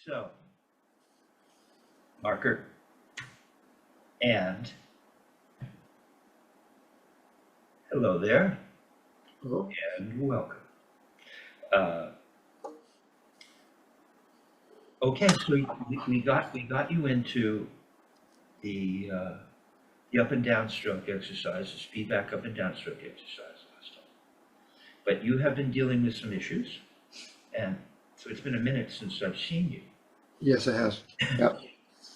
So, marker and hello there Oh, and welcome. Uh, okay, so we got you into the uh, the up and down stroke exercise, the feedback up and down stroke exercise last time. But you have been dealing with some issues, and so it's been a minute since I've seen you. yes, it has. Yep.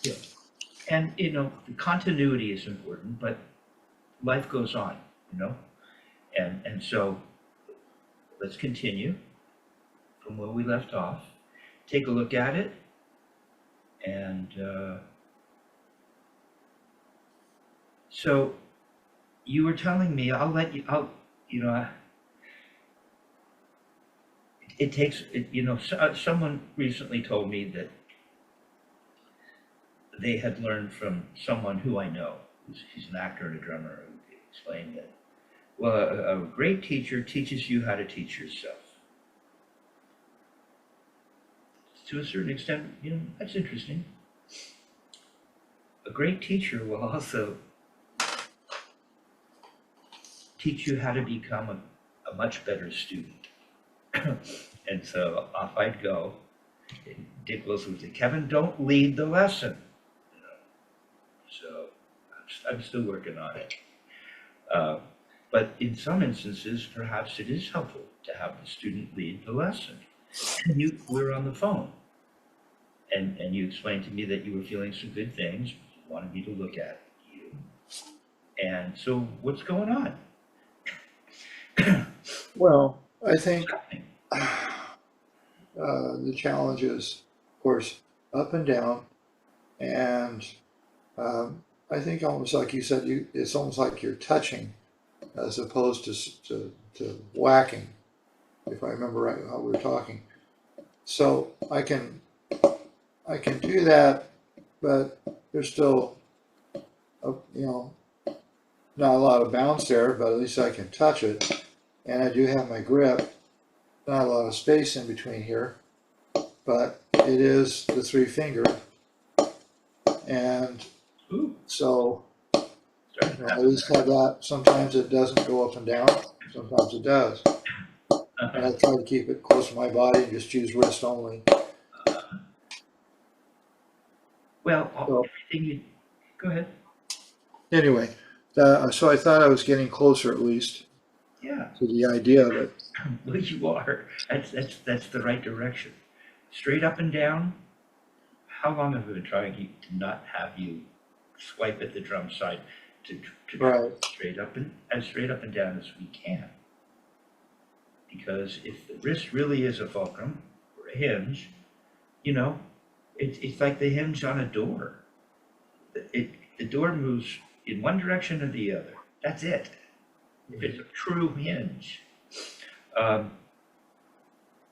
Yeah. And the continuity is important, but life goes on, you know. And so let's continue from where we left off. Take a look at it, and so you were telling me. I'll let you. You know. It takes. Someone recently told me that they had learned from someone who I know. He's an actor and a drummer. Who explained that. Well, a great teacher teaches you how to teach yourself. To a certain extent, that's interesting. A great teacher will also teach you how to become a much better student. And so off I'd go. Dick Wilson would say, Kevin, don't lead the lesson. You know, so I'm still working on it. Uh, but in some instances, perhaps it is helpful to have the student lead the lesson. And we're on the phone, and you explained to me that you were feeling some good things. You wanted me to look at you. And so what's going on? Well, I think the challenge is, of course, up and down, and I think almost like you said, it's almost like you're touching as opposed to whacking, if I remember right how we were talking. So I can do that, but there's still you know not a lot of bounce there, but at least I can touch it, and I do have my grip. Not a lot of space in between here, but it is the three finger, and Ooh, so starting to I at least have that. Sometimes it doesn't go up and down, sometimes it does, and I try to keep it close to my body and just use wrist only. Well, So everything you go ahead. anyway, so I thought I was getting closer at least Yeah, to the idea of it. well, you are. That's the right direction. Straight up and down. How long have we been trying to not have you swipe at the drum side to try Right. straight up and as straight up and down as we can? Because if the wrist really is a fulcrum or a hinge, you know, it's like the hinge on a door. The door moves in one direction or the other. That's it. If it's a true hinge. Um,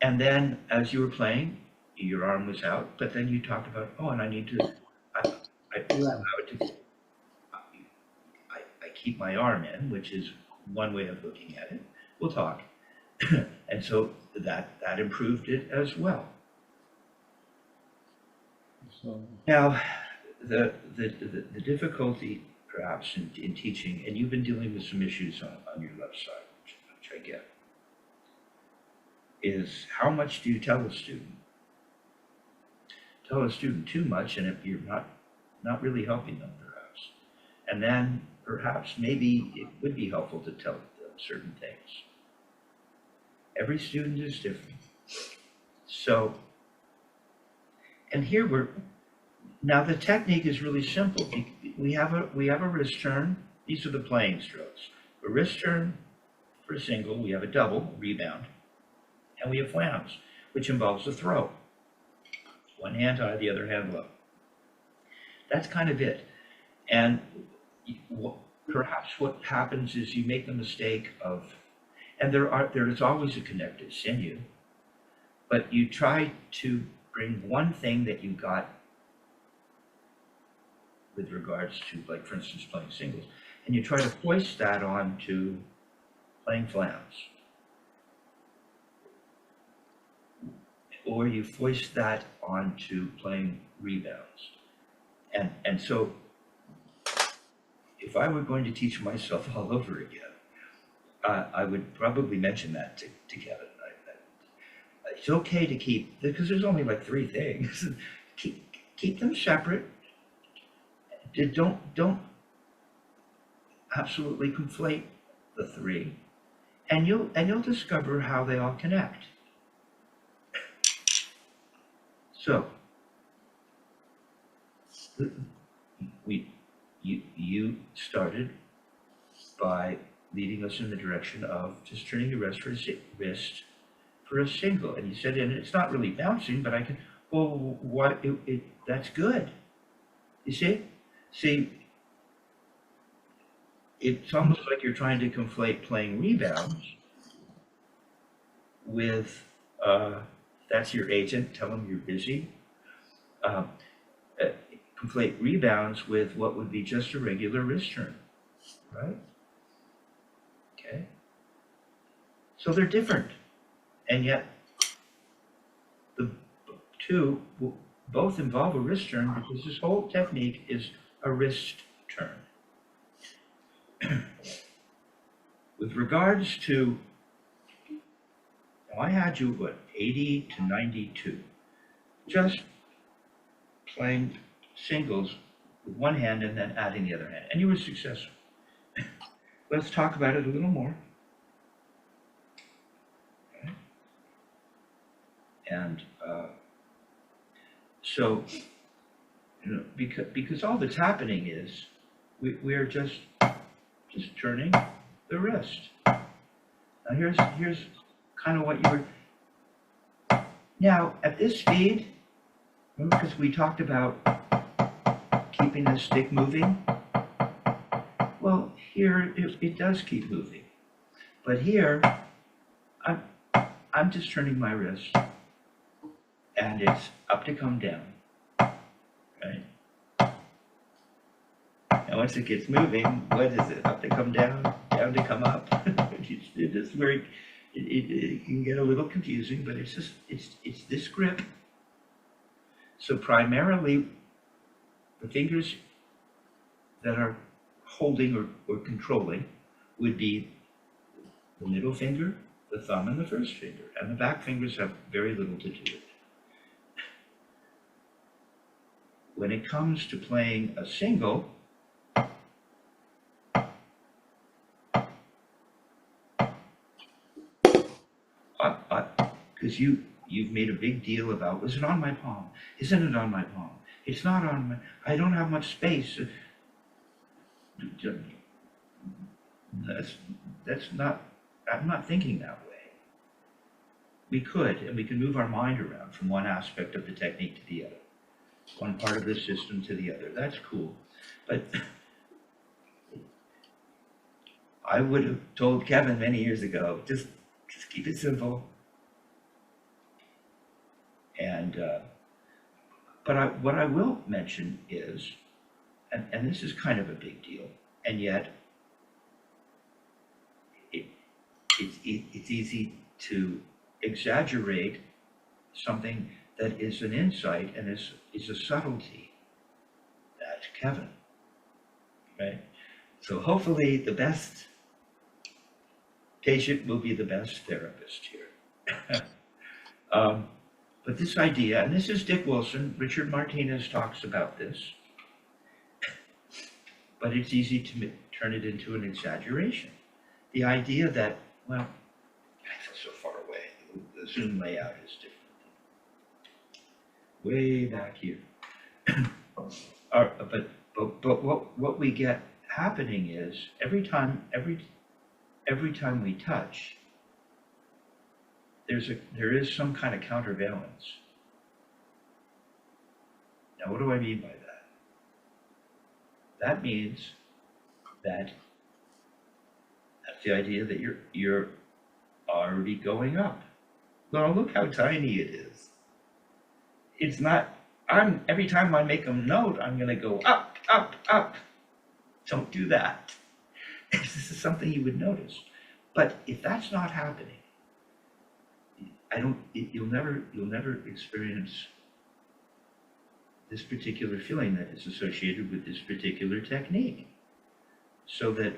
and then as you were playing, your arm was out, but then you talked about, oh, and I need to, I Yeah. allow it to, I keep my arm in, which is one way of looking at it. We'll talk. And so that improved it as well. So Now, the difficulty perhaps in teaching, and you've been dealing with some issues on your left side, which I get, is how much do you tell a student? Tell a student too much, and if you're not really helping them, perhaps. And then perhaps maybe it would be helpful to tell them certain things. Every student is different. So, and here now the technique is really simple. We have a wrist turn. These are the playing strokes. A wrist turn for a single, we have a double, rebound, and we have flams, which involves a throw. One hand high, the other hand low. That's kind of it. And perhaps what happens is you make the mistake of, and there is always a connective sinew, but you try to bring one thing that you got with regards to, like, for instance, playing singles, and you try to hoist that on to playing flams. or you foist that onto playing rebounds. And so if I were going to teach myself all over again, I would probably mention that to Kevin. It's okay to keep, because there's only like three things. keep them separate. Don't absolutely conflate the three, and you'll discover how they all connect. So you started by leading us in the direction of just turning the wrist for a single, and you said, and it's not really bouncing, but I can. Well, what? That's good. You see, it's almost like you're trying to conflate playing rebounds with. That's your agent. Tell them you're busy. Uh, conflate rebounds with what would be just a regular wrist turn, right? Okay. So they're different, and yet the two both involve a wrist turn, because this whole technique is a wrist turn. With regards to, now I had you, what, 80 to 92, just playing singles with one hand and then adding the other hand, and you were successful. Let's talk about it a little more. Okay. And so, because all that's happening is we're just turning the wrist. Now here's kind of what you were. Now at this speed, because we talked about keeping the stick moving. Well, here it does keep moving, but here I'm just turning my wrist, and it's up to come down, right? And once it gets moving, what is it? Up to come down, down to come up. It is very, it can get a little confusing, but it's this grip. So primarily, the fingers that are holding or controlling would be the middle finger, the thumb, and the first finger. And the back fingers have very little to do with it. When it comes to playing a single, because you've made a big deal about, is it on my palm? Isn't it on my palm? It's not on my, I don't have much space. That's not, I'm not thinking that way. We could, and we can move our mind around from one aspect of the technique to the other, one part of the system to the other. That's cool. But I would have told Kevin many years ago, just keep it simple. And but what I will mention is, and this is kind of a big deal, and yet it's easy to exaggerate something that is an insight and is a subtlety. That's Kevin, right? So hopefully the best patient will be the best therapist here. But this idea, and this is Dick Wilson, Richard Martinez talks about this, but it's easy to turn it into an exaggeration. The idea that, well, I feel so far away, the Zoom layout is different. Way back here. But what we get happening is every time we touch, there is some kind of countervalence. Now, what do I mean by that? That means that's the idea that you're already going up. Well, look how tiny it is. It's not. Every time I make a note, I'm going to go up, up, up. Don't do that. This is something you would notice. But if that's not happening, you'll never experience this particular feeling that is associated with this particular technique. So that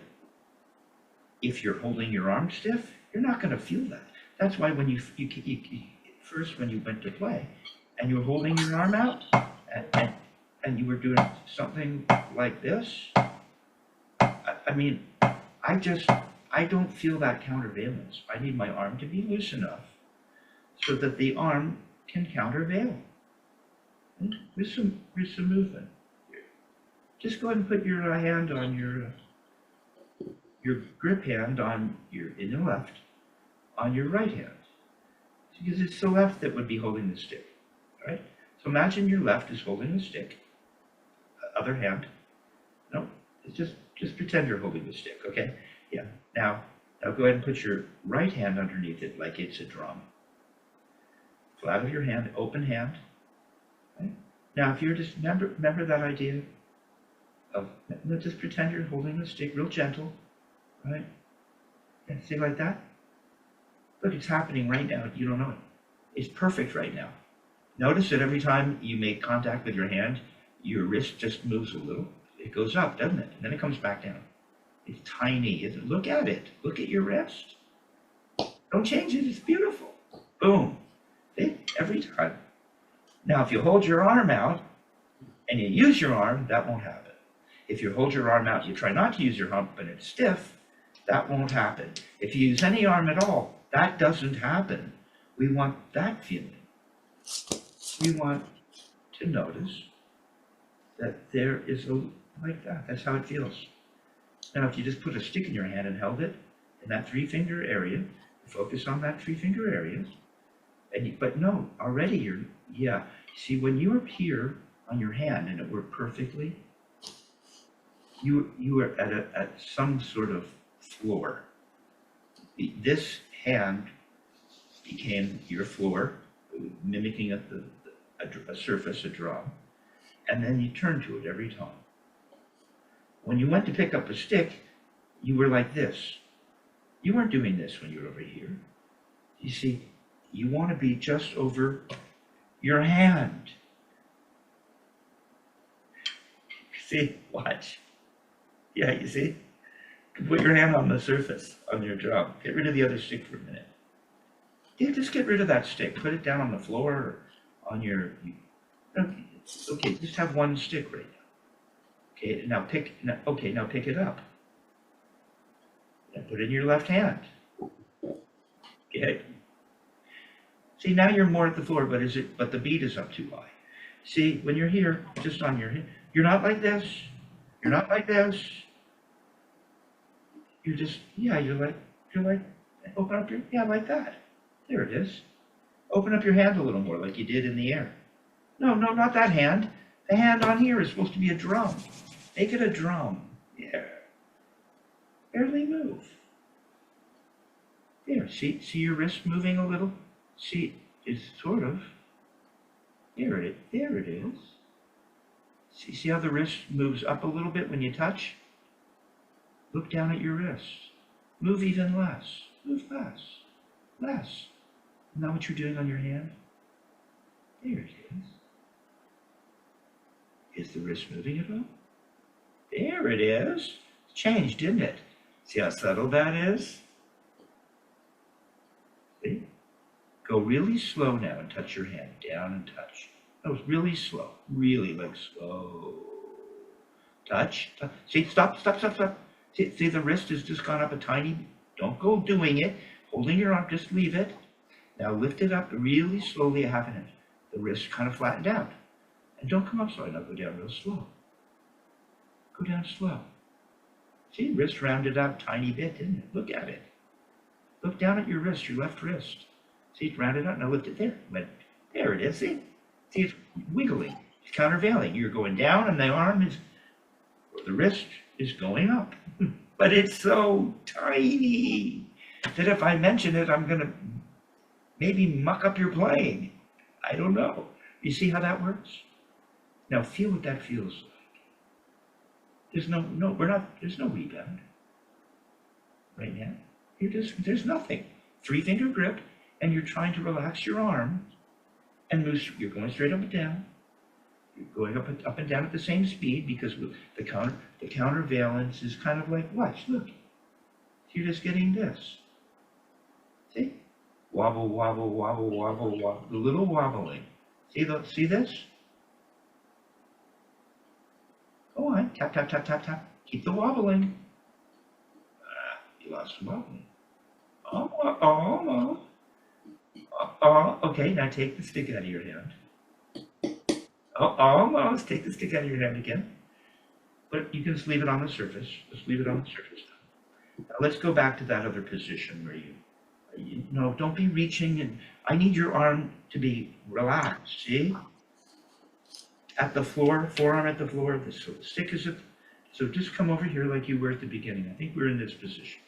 if you're holding your arm stiff, you're not going to feel that. That's why when you first, when you went to play and you were holding your arm out and you were doing something like this, I mean, I don't feel that countervalence. I need my arm to be loose enough so that the arm can countervail. With some movement. Just go ahead and put your hand on your grip hand on in the left, on your right hand. Because it's the left that would be holding the stick, right? So imagine your left is holding the stick, other hand. No, it's just pretend you're holding the stick, okay? Yeah. Now go ahead and put your right hand underneath it like it's a drum. Flat of your hand, open hand. Right? Now, if you're just remember that idea of just pretend you're holding the stick real gentle, right? And see like that. Look, it's happening right now. You don't know it. It's perfect right now. Notice that every time you make contact with your hand, your wrist just moves a little. It goes up, doesn't it? And then it comes back down. It's tiny. Look at it. Look at your wrist. Don't change it. It's beautiful. Boom. See? Every time. Now, if you hold your arm out and you use your arm, that won't happen. If you hold your arm out, you try not to use your arm, but it's stiff, that won't happen. If you use any arm at all, that doesn't happen. We want that feeling. We want to notice that there is like that. That's how it feels. Now, if you just put a stick in your hand and held it in that 3-finger area, focus on that 3-finger area, but no, already see, when you were here on your hand and it worked perfectly, you were at some sort of floor. This hand became your floor, mimicking a surface, a drum, and then you turn to it every time. When you went to pick up a stick, you were like this. You weren't doing this when you were over here. You see, you want to be just over your hand. See, watch. Yeah, you see? Put your hand on the surface, on your drum. Get rid of the other stick for a minute. Yeah, just get rid of that stick. Put it down on the floor or on your... Okay, just have one stick right now. Okay, now pick it up. And put it in your left hand. Okay. See, now you're more at the floor, but the beat is up too high. See, when you're here, just on your hand, you're not like this. You're not like this. You're just, you're like, open up your, like that. There it is. Open up your hand a little more like you did in the air. No, not that hand. The hand on here is supposed to be a drum. Make it a drum. Yeah. Barely move. There, see your wrist moving a little? See, it's sort of, there it is. See how the wrist moves up a little bit when you touch? Look down at your wrist. Move even less. Move less. Less. Now what you're doing on your hand? There it is. Is the wrist moving at all? There it is. It's changed, didn't it? See how subtle that is? See? Go really slow now and touch your hand. Down and touch. That was really slow. Really like slow. Touch. See, stop. See, the wrist has just gone up a tiny. Don't go doing it. Holding your arm, just leave it. Now lift it up really slowly, a half an inch. The wrist kind of flattened out. And don't come up slow. Now go down real slow. Go down slow. See, wrist rounded out a tiny bit, didn't it? Look at it. Look down at your wrist, your left wrist. See, it's rounded out. Now lift it there. There it is. See, it's wiggling. It's countervailing. You're going down, and the arm is, or the wrist is going up. But it's so tiny that if I mention it, I'm going to maybe muck up your playing. I don't know. You see how that works? Now feel what that feels like. There's there's no rebound right now. There's nothing. 3-finger grip, and you're trying to relax your arm and move, you're going straight up and down. You're going up and down at the same speed because the countervalence is kind of like, watch, look. You're just getting this. See? Wobble, wobble, wobble, wobble, wobble. The little wobbling. See this? Go on. Tap, tap, tap, tap, tap. Keep the wobbling. You lost the wobbling. Okay, now take the stick out of your hand. Almost. Take the stick out of your hand again. But you can just leave it on the surface. Just leave it on the surface. Now let's go back to that other position where you know, don't be reaching, and I need your arm to be relaxed, see? At the floor, forearm at the floor, so the stick is at, so just come over here like you were at the beginning. I think we're in this position.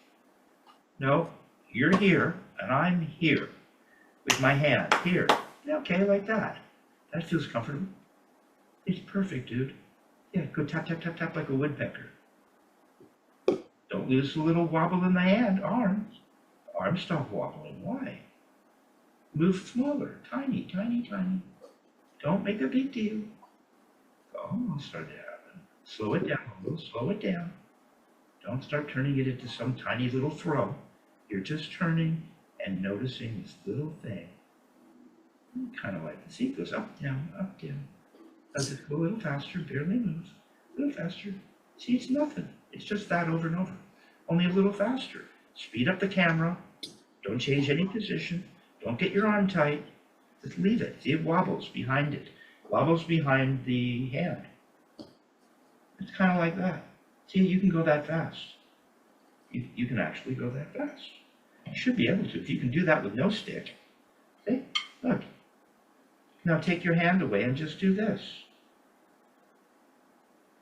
No, you're here, and I'm here with my hand here. Okay, like that. That feels comfortable. It's perfect, dude. Yeah, go tap, tap, tap, tap like a woodpecker. Don't lose a little wobble in the hand, arms. Arms stop wobbling. Why? Move smaller, tiny, tiny, tiny. Don't make a big deal. Almost started to happen. Slow it down a little, slow it down. Don't start turning it into some tiny little throw. You're just turning and noticing this little thing. Kind of like, see, it goes up, down, up, down. Does it go a little faster, barely moves, a little faster. See, it's nothing. It's just that over and over, only a little faster. Speed up the camera. Don't change any position. Don't get your arm tight. Just leave it. See, it wobbles behind it. Wobbles behind the hand. It's kind of like that. See, you can go that fast. You can actually go that fast. You should be able to. If you can do that with no stick. See, look. Now take your hand away and just do this.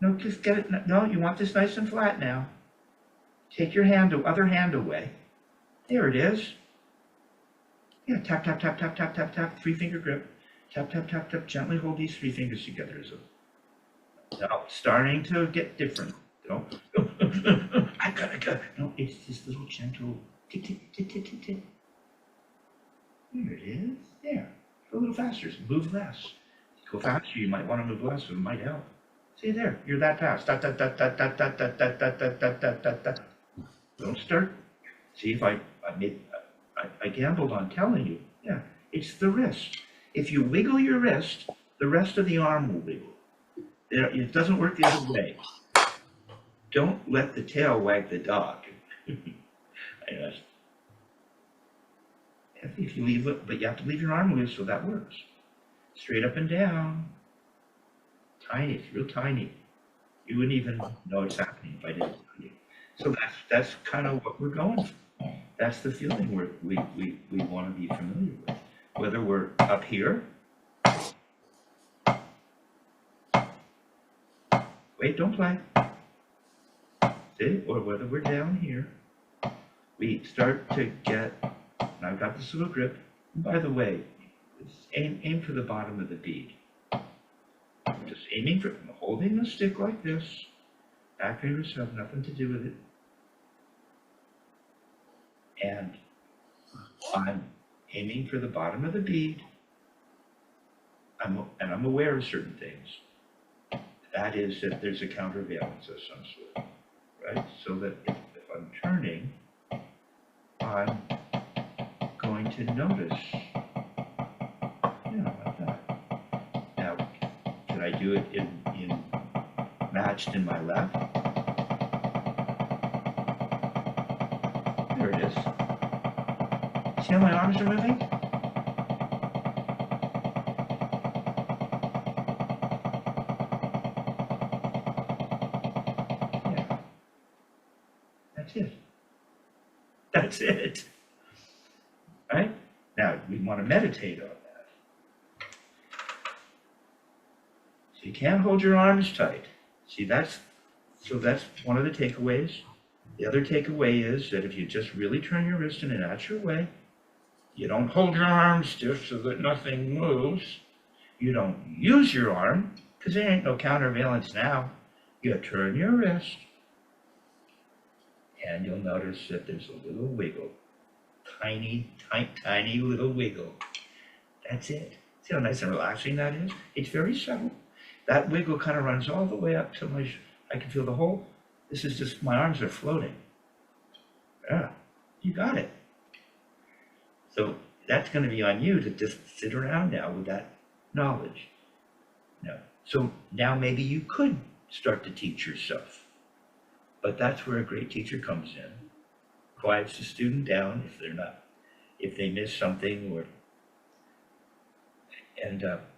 No, just get it. No, you want this nice and flat now. Take your hand, other hand away. There it is. Yeah, tap, tap, tap, tap, tap, tap, tap. 3-finger grip. Tap, tap, tap, tap. Gently hold these 3 fingers together. Now, starting to get different. Don't. I gotta. No, it's this little gentle tick, tick, tick, tick, tick, tick. There it is. There. Go a little faster. Move less. Go faster. You might want to move less. It might help. See there. You're that fast. Da, da, da, da, da, da, da, da, da, da, da, da, da. Don't start. See if I gambled on telling you. Yeah, it's the wrist. If you wiggle your wrist, the rest of the arm will wiggle. It doesn't work the other way. Don't let the tail wag the dog. If you leave it, but you have to leave your arm loose, so that works. Straight up and down. Tiny, it's real tiny. You wouldn't even know it's happening if I didn't tell you. So that's kind of what we're going for. That's the feeling we want to be familiar with. Whether we're up here, wait, don't play. See, or whether we're down here, we start to get, and I've got this little grip. And by the way, aim for the bottom of the bead. Just aiming for, holding the stick like this. Back fingers have nothing to do with it. And I'm aiming for the bottom of the bead. I'm aware of certain things. That is that there's a countervalence of some sort, right? So that if I'm turning, I'm going to notice, like that. Now, can I do it in matched in my left? There it is. See how my arms are moving? Yeah. That's it. That's it. Right? Now, we want to meditate on that. So you can't hold your arms tight. See, that's one of the takeaways. The other takeaway is that if you just really turn your wrist in a natural way, you don't hold your arm stiff so that nothing moves. You don't use your arm, because there ain't no countervalence now. You turn your wrist, and you'll notice that there's a little wiggle. tiny, tiny, tiny little wiggle. That's it. See how nice and relaxing that is? It's very subtle. That wiggle kind of runs all the way up to I can feel the whole, this is just, my arms are floating. Yeah, you got it. So that's going to be on you to just sit around now with that knowledge. No. So now maybe you could start to teach yourself. But that's where a great teacher comes in, quiets the student down if they miss something or end up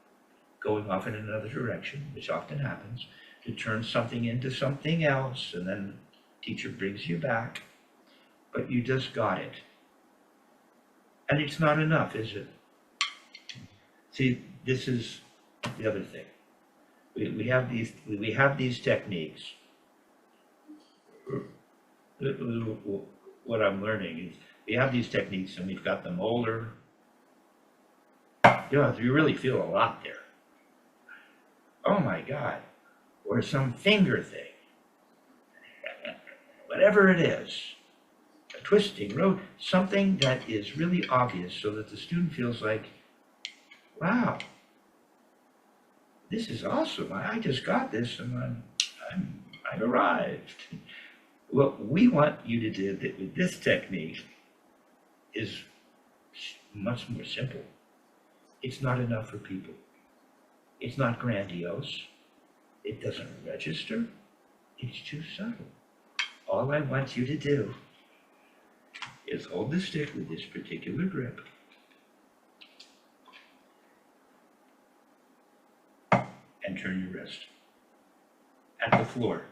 going off in another direction, which often happens, to turn something into something else, and then the teacher brings you back, but you just got it. And it's not enough, is it? See, this is the other thing. We have these techniques. What I'm learning is we have these techniques, and we've got the molar. You really feel a lot there. Oh my God. Or some finger thing. Whatever it is. A twisting, road, something that is really obvious so that the student feels like, wow, this is awesome. I just got this and I arrived. What we want you to do with this technique is much more simple. It's not enough for people. It's not grandiose. It doesn't register. It's too subtle. All I want you to do is hold the stick with this particular grip and turn your wrist at the floor.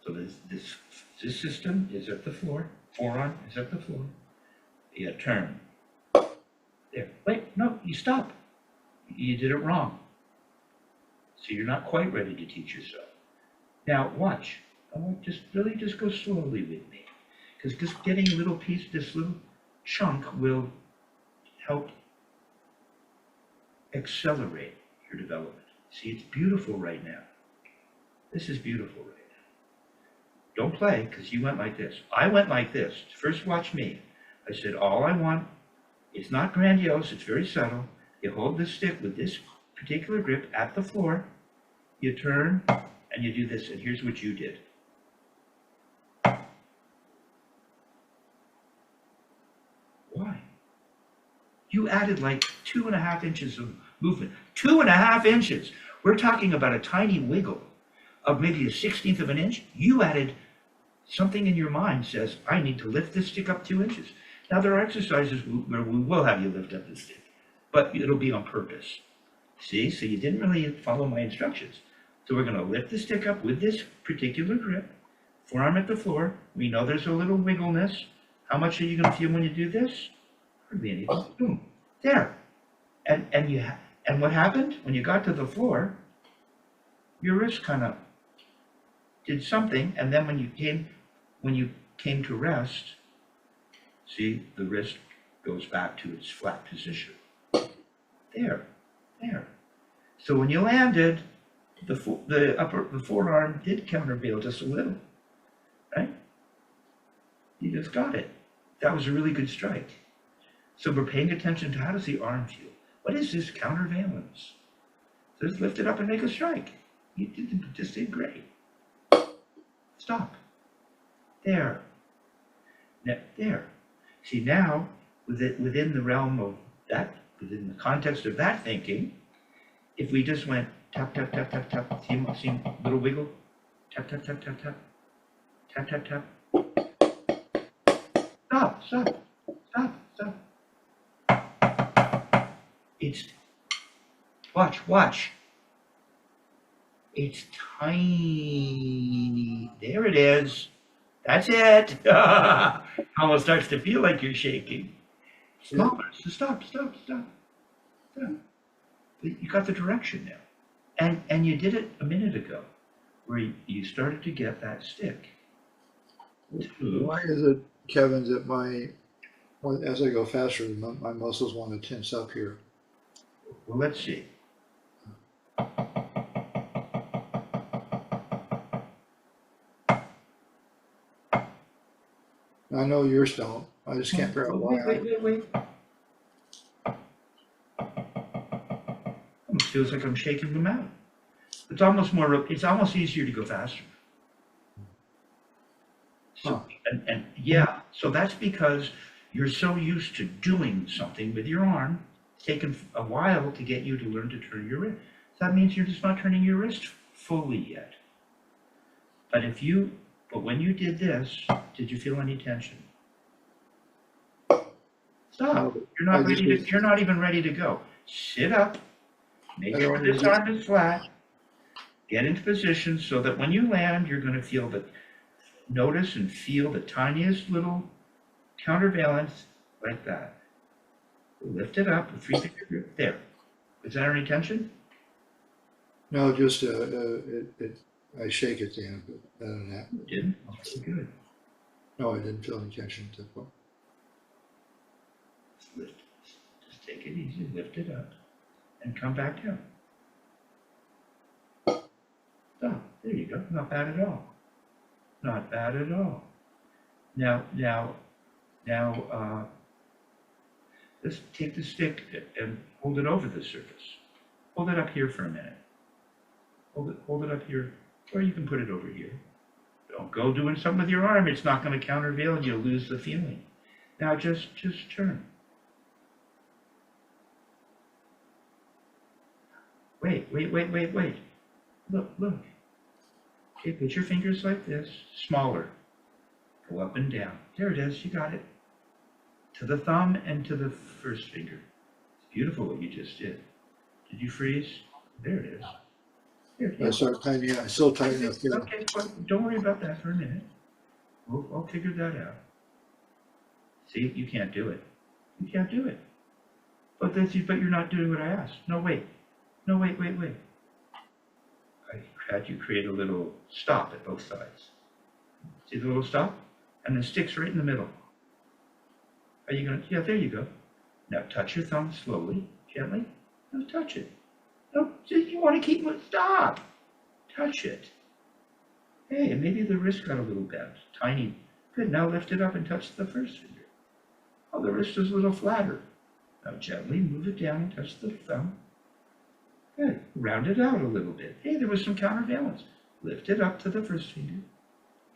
So this system is at the floor, forearm is at the floor. You turn. There. Wait, no, you stop. You did it wrong. So you're not quite ready to teach yourself. Now watch. I want just go slowly with me. Because just getting a little piece, this little chunk will help accelerate your development. See, it's beautiful right now. This is beautiful right now. Don't play, because you went like this. I went like this. First watch me. I said, all I want, it's not grandiose, it's very subtle. You hold the stick with this particular grip at the floor, you turn, and you do this, and here's what you did. Why? You added like 2.5 inches of movement. 2.5 inches! We're talking about a tiny wiggle of maybe 1/16 of an inch. You added something in your mind says, I need to lift this stick up 2 inches. Now there are exercises where we will have you lift up the stick, but it'll be on purpose. See, so you didn't really follow my instructions. So we're gonna lift the stick up with this particular grip, forearm at the floor. We know there's a little wiggleness. How much are you gonna feel when you do this? Hardly any. Boom, there. And what happened? When you got to the floor, your wrist kind of did something, and then when you came to rest, see, the wrist goes back to its flat position. There. So when you landed, the forearm did countervail just a little, right? You just got it. That was a really good strike. So we're paying attention to how does the arm feel? What is this countervalence? So just lift it up and make a strike. You just did great. Stop. There. There. See, now, within the realm of that, within the context of that thinking, if we just went tap, tap, tap, tap, tap, see little wiggle? Tap, tap, tap, tap, tap. Tap, tap, tap. Stop. It's, watch. It's tiny. There it is. That's it. Almost starts to feel like you're shaking. Smaller. So stop. You got the direction now. And you did it a minute ago, where you started to get that stick. Why is it, Kevin, that as I go faster, my muscles want to tense up here? Well, let's see. I know yours don't. I just can't figure out why Wait. Almost feels like I'm shaking them out. It's almost easier to go faster. So, and yeah, so that's because you're so used to doing something with your arm. It's taken a while to get you to learn to turn your wrist. That means you're just not turning your wrist fully yet. But when you did this, did you feel any tension? Stop. You're not even ready to go. Sit up. Make sure this arm is flat. Get into position so that when you land, you're going to notice and feel the tiniest little counterbalance like that. Lift it up with 3-finger grip. There. Is there any tension? No, just I shake at the end, but other than that. You didn't? Okay, good. No, I didn't feel any tension at that point. Just take it easy, lift it up, and come back down. Oh, there you go. Not bad at all. Not bad at all. Now, let's take the stick and hold it over the surface. Hold it up here for a minute. Hold it up here, or you can put it over here. Don't go doing something with your arm. It's not going to countervail and you'll lose the feeling. Now just turn. Wait. Look. Okay, put your fingers like this, smaller. Go up and down. There it is, you got it. To the thumb and to the first finger. It's beautiful what you just did. Did you freeze? There it is. I start tightening. I still tighten up here. Okay, well, don't worry about that for a minute. I'll figure that out. See, you can't do it. You can't do it. But you're not doing what I asked. No, wait. I had you create a little stop at both sides. See the little stop? And the stick's right in the middle. Are you gonna, yeah, there you go. Now touch your thumb slowly, gently. Now touch it. No, you want to keep it, stop. Touch it. Hey, maybe the wrist got a little bent, tiny. Good, now lift it up and touch the first finger. Oh, the wrist is a little flatter. Now gently move it down and touch the thumb. Good, round it out a little bit. Hey, there was some counterbalance. Lift it up to the first finger.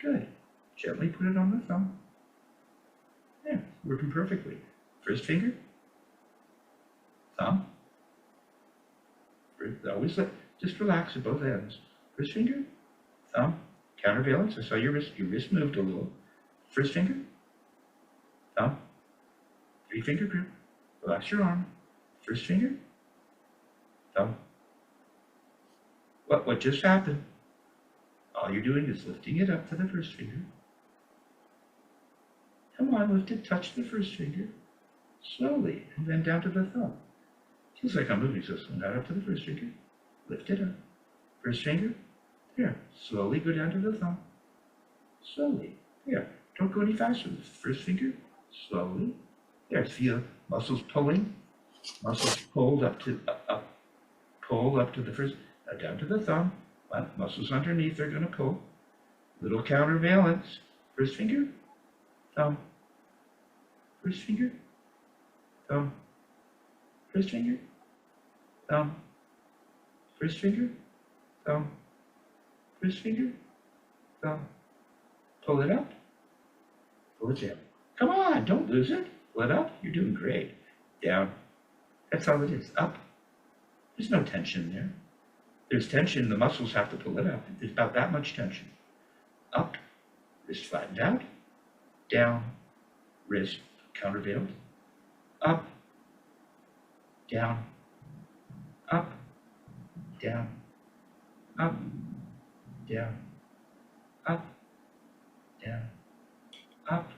Good, gently put it on the thumb. There, working perfectly. First finger, thumb. Always just relax at both ends. First finger, thumb, counterbalance. I saw your wrist moved a little. First finger, thumb, 3-finger grip. Relax your arm. First finger, thumb. What just happened? All you're doing is lifting it up to the first finger. Come on, lift it, touch the first finger. Slowly, and then down to the thumb. Feels like I'm moving so slow. Now up to the first finger. Lift it up. First finger. There. Slowly go down to the thumb. Slowly. There. Don't go any faster. First finger. Slowly. There. Feel muscles pulling. Muscles pulled up to pull up to the first. Now down to the thumb. Muscles underneath are going to pull. Little counterbalance. First finger. Thumb. First finger. Thumb. First finger, thumb, first finger, thumb, first finger, thumb. Pull it up, pull it down. Come on, don't lose it. Pull it up, you're doing great. Down, that's all it is, up. There's no tension there. There's tension, the muscles have to pull it up. There's about that much tension. Up, wrist flattened out, down, wrist countervailed, up, down, up, down, up, down, up, down, up,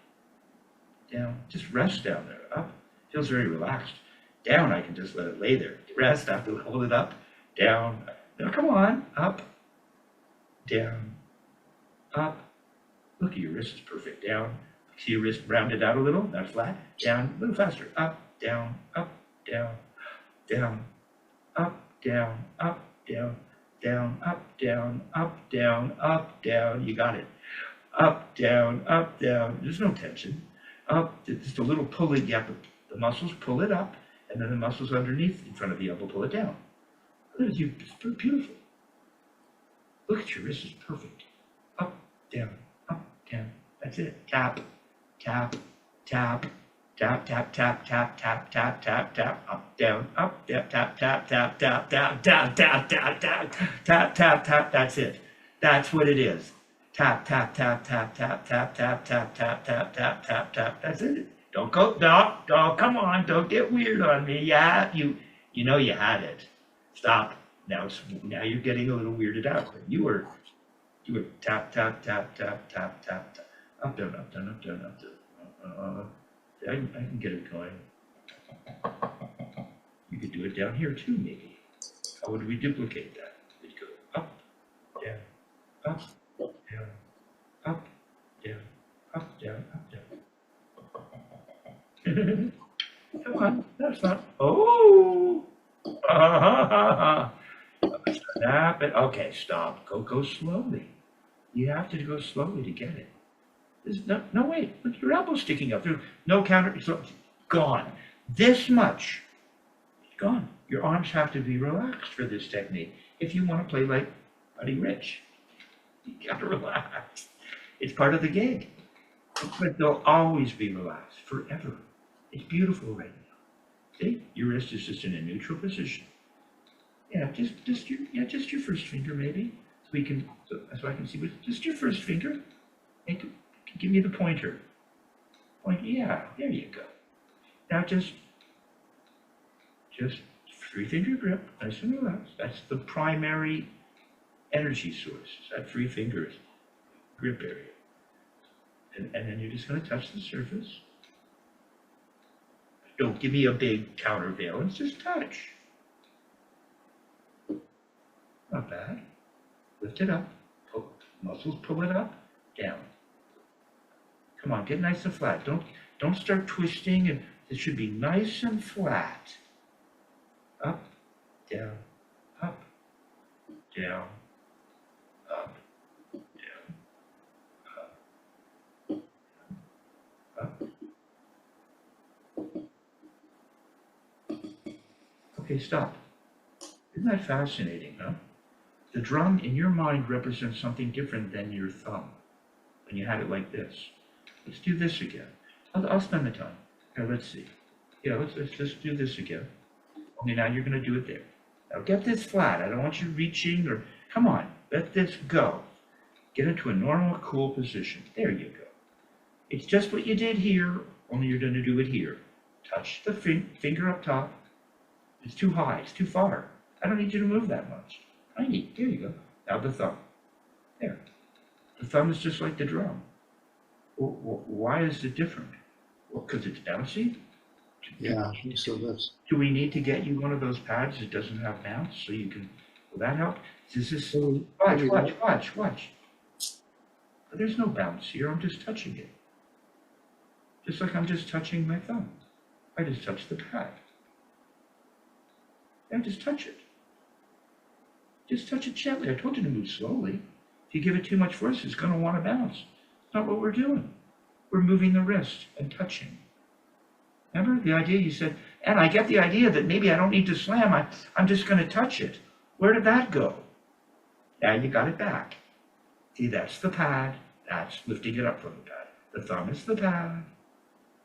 down. Just rest down there. Up, feels very relaxed. Down, I can just let it lay there. Rest, I have to hold it up, down. Now come on, up, down, up. Look at your wrist is perfect. Down. See your wrist rounded out a little, not flat. Down, a little faster. Up, down, up, down. Down, up, down, up, down, down, up, down, up, down, up, down. You got it. Up, down, up, down. There's no tension. Up, just a little pulling. Yeah, but the muscles pull it up, and then the muscles underneath in front of the elbow pull it down. Look at you, it's beautiful. Look at your wrist, it's perfect. Up, down, up, down. That's it. Tap, tap, tap, tap, tap, tap, tap, tap, tap, tap, tap, up, down, tap, tap, tap, tap, tap, tap, tap, tap, tap, tap, tap, tap, tap. That's it. That's what it is. Tap, tap, tap, tap, tap, tap, tap, tap, tap, tap, tap, tap, tap. That's it. Don't go, no, come on, don't get weird on me. Yeah, you know you had it. Stop. Now you're getting a little weirded out. You were tap, tap, tap, tap, tap, tap, tap. Up, down, up, down, up, down, up, down. I can get it going. You could do it down here too, maybe. How would we duplicate that? We'd go up, down, up, down, up, down, up, down, up, down. Come on, that's not. Oh! Okay, stop. Go slowly. You have to go slowly to get it. There's no wait. Look, your elbow's sticking up. There's no counter. It's gone. This much. It's gone. Your arms have to be relaxed for this technique. If you want to play like Buddy Rich, you gotta relax. It's part of the gig. But they'll always be relaxed forever. It's beautiful right now. See, your wrist is just in a neutral position. Yeah, just your first finger maybe, so I can see. But just your first finger. Give me the pointer. Yeah, there you go. Now just 3-finger grip, nice and relaxed. That's the primary energy source. That 3 fingers grip area, and then you're just going to touch the surface. Don't give me a big countervalence. Just touch. Not bad. Lift it up. Muscles pull it up, down. Come on, get nice and flat. Don't start twisting, and it should be nice and flat. Up, down, up, down, up, down, up. Okay, stop. Isn't that fascinating, huh? The drum in your mind represents something different than your thumb when you had it like this. Let's do this again. I'll spend the time. Now let's see. Yeah, let's just do this again. Only now you're going to do it there. Now get this flat. I don't want you reaching or, come on, let this go. Get into a normal, cool position. There you go. It's just what you did here, only you're going to do it here. Touch the finger up top. It's too high, it's too far. I don't need you to move that much. There you go. Now the thumb. There. The thumb is just like the drum. Well, why is it different? Well, because it's bouncy? Yeah, so that's. Do we need to get you one of those pads that doesn't have bounce so you can, will that help? Is this, watch. But there's no bounce here, I'm just touching it. Just like I'm just touching my thumb. I just touch the pad. Yeah, just touch it. Just touch it gently. I told you to move slowly. If you give it too much force, it's going to want to bounce. It's not what we're doing. We're moving the wrist and touching. Remember the idea you said, and I get the idea that maybe I don't need to slam. I'm just going to touch it. Where did that go? Now you got it back. See, that's the pad. That's lifting it up from the pad. The thumb is the pad.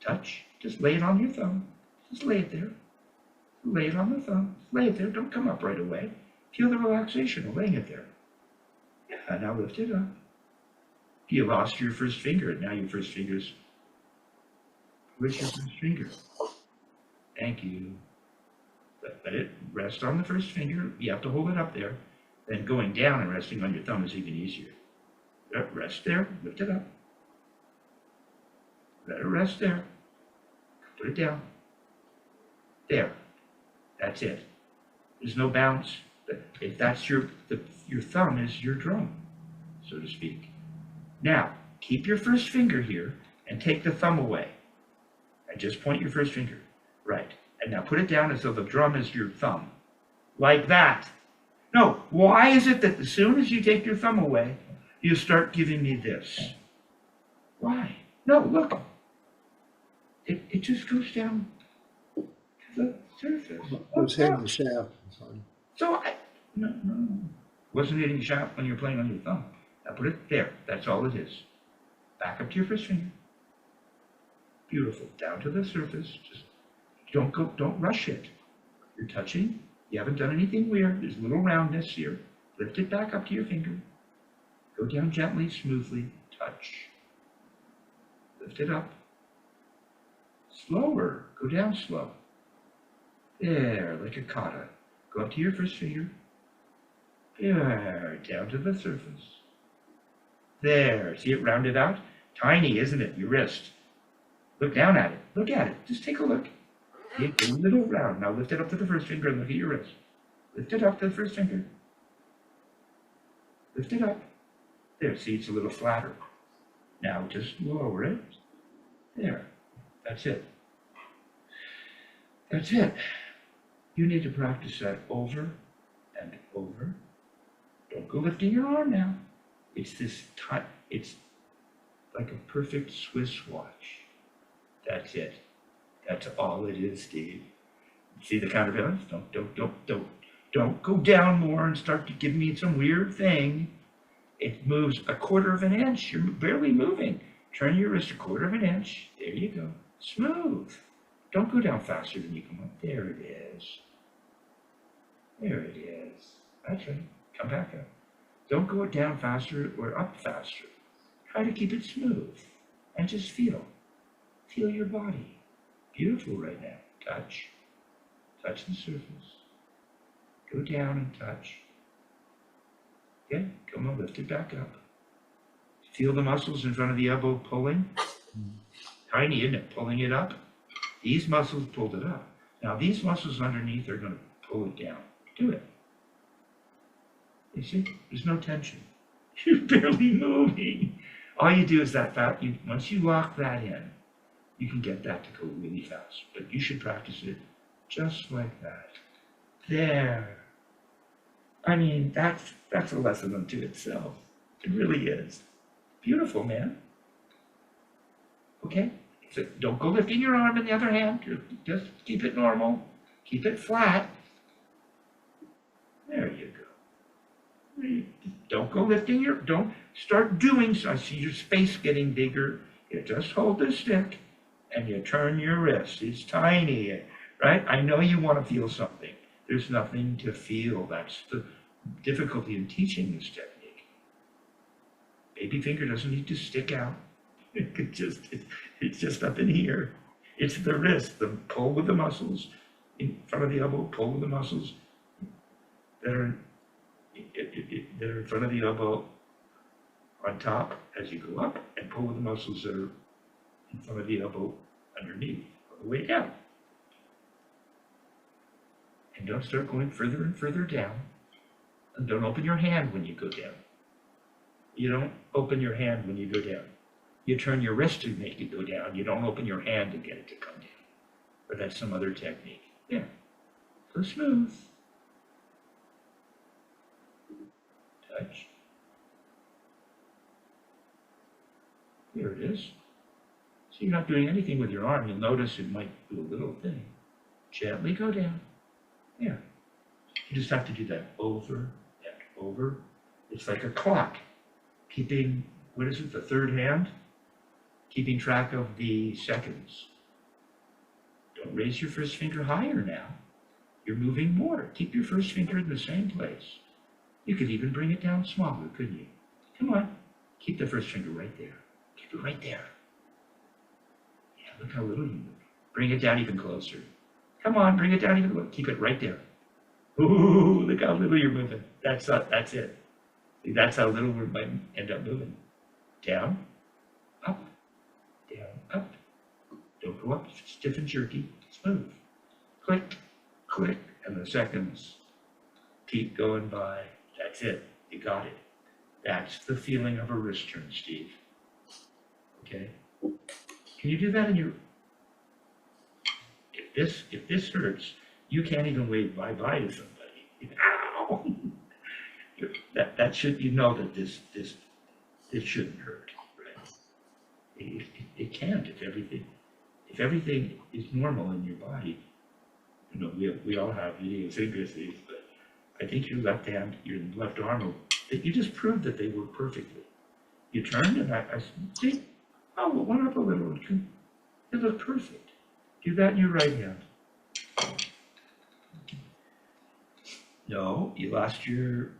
Touch. Just lay it on your thumb. Just lay it there. Lay it on the thumb. Lay it there. Don't come up right away. Feel the relaxation of laying it there. Yeah, now lift it up. You lost your first finger. Now your first finger's. Where's your first finger? Thank you. Let it rest on the first finger. You have to hold it up there. Then going down and resting on your thumb is even easier. Rest there. Lift it up. Let it rest there. Put it down. There. That's it. There's no bounce. If that's your thumb is your drum, so to speak. Now, keep your first finger here and take the thumb away. And just point your first finger. Right. And now put it down as though the drum is your thumb. Like that. No, why is it that as soon as you take your thumb away, you start giving me this? Why? No, look. It just goes down to the surface. It was hitting the shaft. So no. Wasn't hitting the shaft when you're playing on your thumb. Now put it there. That's all it is. Back up to your first finger. Beautiful. Down to the surface. Just don't rush it. You're touching. You haven't done anything weird. There's a little roundness here. Lift it back up to your finger. Go down gently, smoothly. Touch. Lift it up. Slower. Go down slow. There, like a kata. Go up to your first finger. There, down to the surface. There, see it rounded out? Tiny, isn't it? Your wrist. Look down at it. Look at it. Just take a look. It's a little round. Now lift it up to the first finger and look at your wrist. Lift it up to the first finger. Lift it up. There, see, it's a little flatter. Now just lower it. There. That's it. That's it. You need to practice that over and over. Don't go lifting your arm now. It's it's like a perfect Swiss watch. That's it. That's all it is, Steve. See the counterbalance? Don't go down more and start to give me some weird thing. It moves a quarter of an inch. You're barely moving. Turn your wrist a quarter of an inch. There you go. Smooth. Don't go down faster than you come up. There it is. There it is. That's right. Come back up. Don't go down faster or up faster. Try to keep it smooth and just feel. Feel your body. Beautiful right now. Touch. Touch the surface. Go down and touch. Okay, come on, lift it back up. Feel the muscles in front of the elbow pulling. Tiny, isn't it? Pulling it up. These muscles pulled it up. Now these muscles underneath are going to pull it down. Do it. You see, there's no tension. You're barely moving. All you do is that once you lock that in, you can get that to go really fast. But you should practice it just like that. There. I mean, that's a lesson unto itself. It really is. Beautiful, man. Okay? So don't go lifting your arm in the other hand. Just keep it normal. Keep it flat. There you go. Don't go lifting don't start doing, so I see your space getting bigger. You just hold the stick and you turn your wrist. It's tiny, right? I know you want to feel something. There's nothing to feel. That's the difficulty in teaching this technique. Baby finger doesn't need to stick out. It's just up in here. It's the wrist, the pull with the muscles in front of the elbow, pull with the muscles that are in front of the elbow on top as you go up, and pull with the muscles that are in front of the elbow underneath, all the way down. And don't start going further and further down. And don't open your hand when you go down. You don't open your hand when you go down. You turn your wrist to make it go down. You don't open your hand to get it to come down. But that's some other technique. There. Go smooth. Touch. Here it is. So you're not doing anything with your arm. You'll notice it might do a little thing. Gently go down. There. You just have to do that over and over. It's like a clock. Keeping, what is it, the third hand? Keeping track of the seconds. Don't raise your first finger higher now. You're moving more. Keep your first finger in the same place. You could even bring it down smaller, couldn't you? Come on. Keep the first finger right there. Keep it right there. Yeah, look how little you move. Bring it down even closer. Come on, bring it down even closer. Keep it right there. Ooh, look how little you're moving. That's it. See, that's how little we might end up moving. Down, up, down, up. Don't go up stiff and jerky. Smooth. Click, click, and the seconds keep going by. That's it. You got it. That's the feeling of a wrist turn, Steve. Okay? Can you do that in your... If this hurts, you can't even wave bye-bye to somebody. Ow! That should, you know that this shouldn't hurt, right? It can't if everything is normal in your body. You know, we all have idiosyncrasies, but I think your left arm, you just proved that they work perfectly. You turned and I see, oh, it went up a little. It looked perfect. Do that in your right hand. No, you lost your,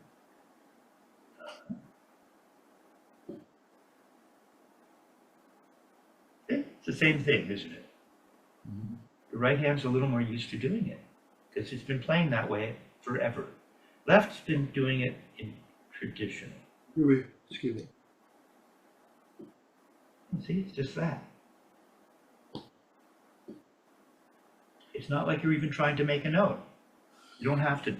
it's the same thing, isn't it? The right hand's a little more used to doing it because it's been playing that way forever. Left's been doing it in tradition. Excuse me. See, it's just that. It's not like you're even trying to make a note. You don't have to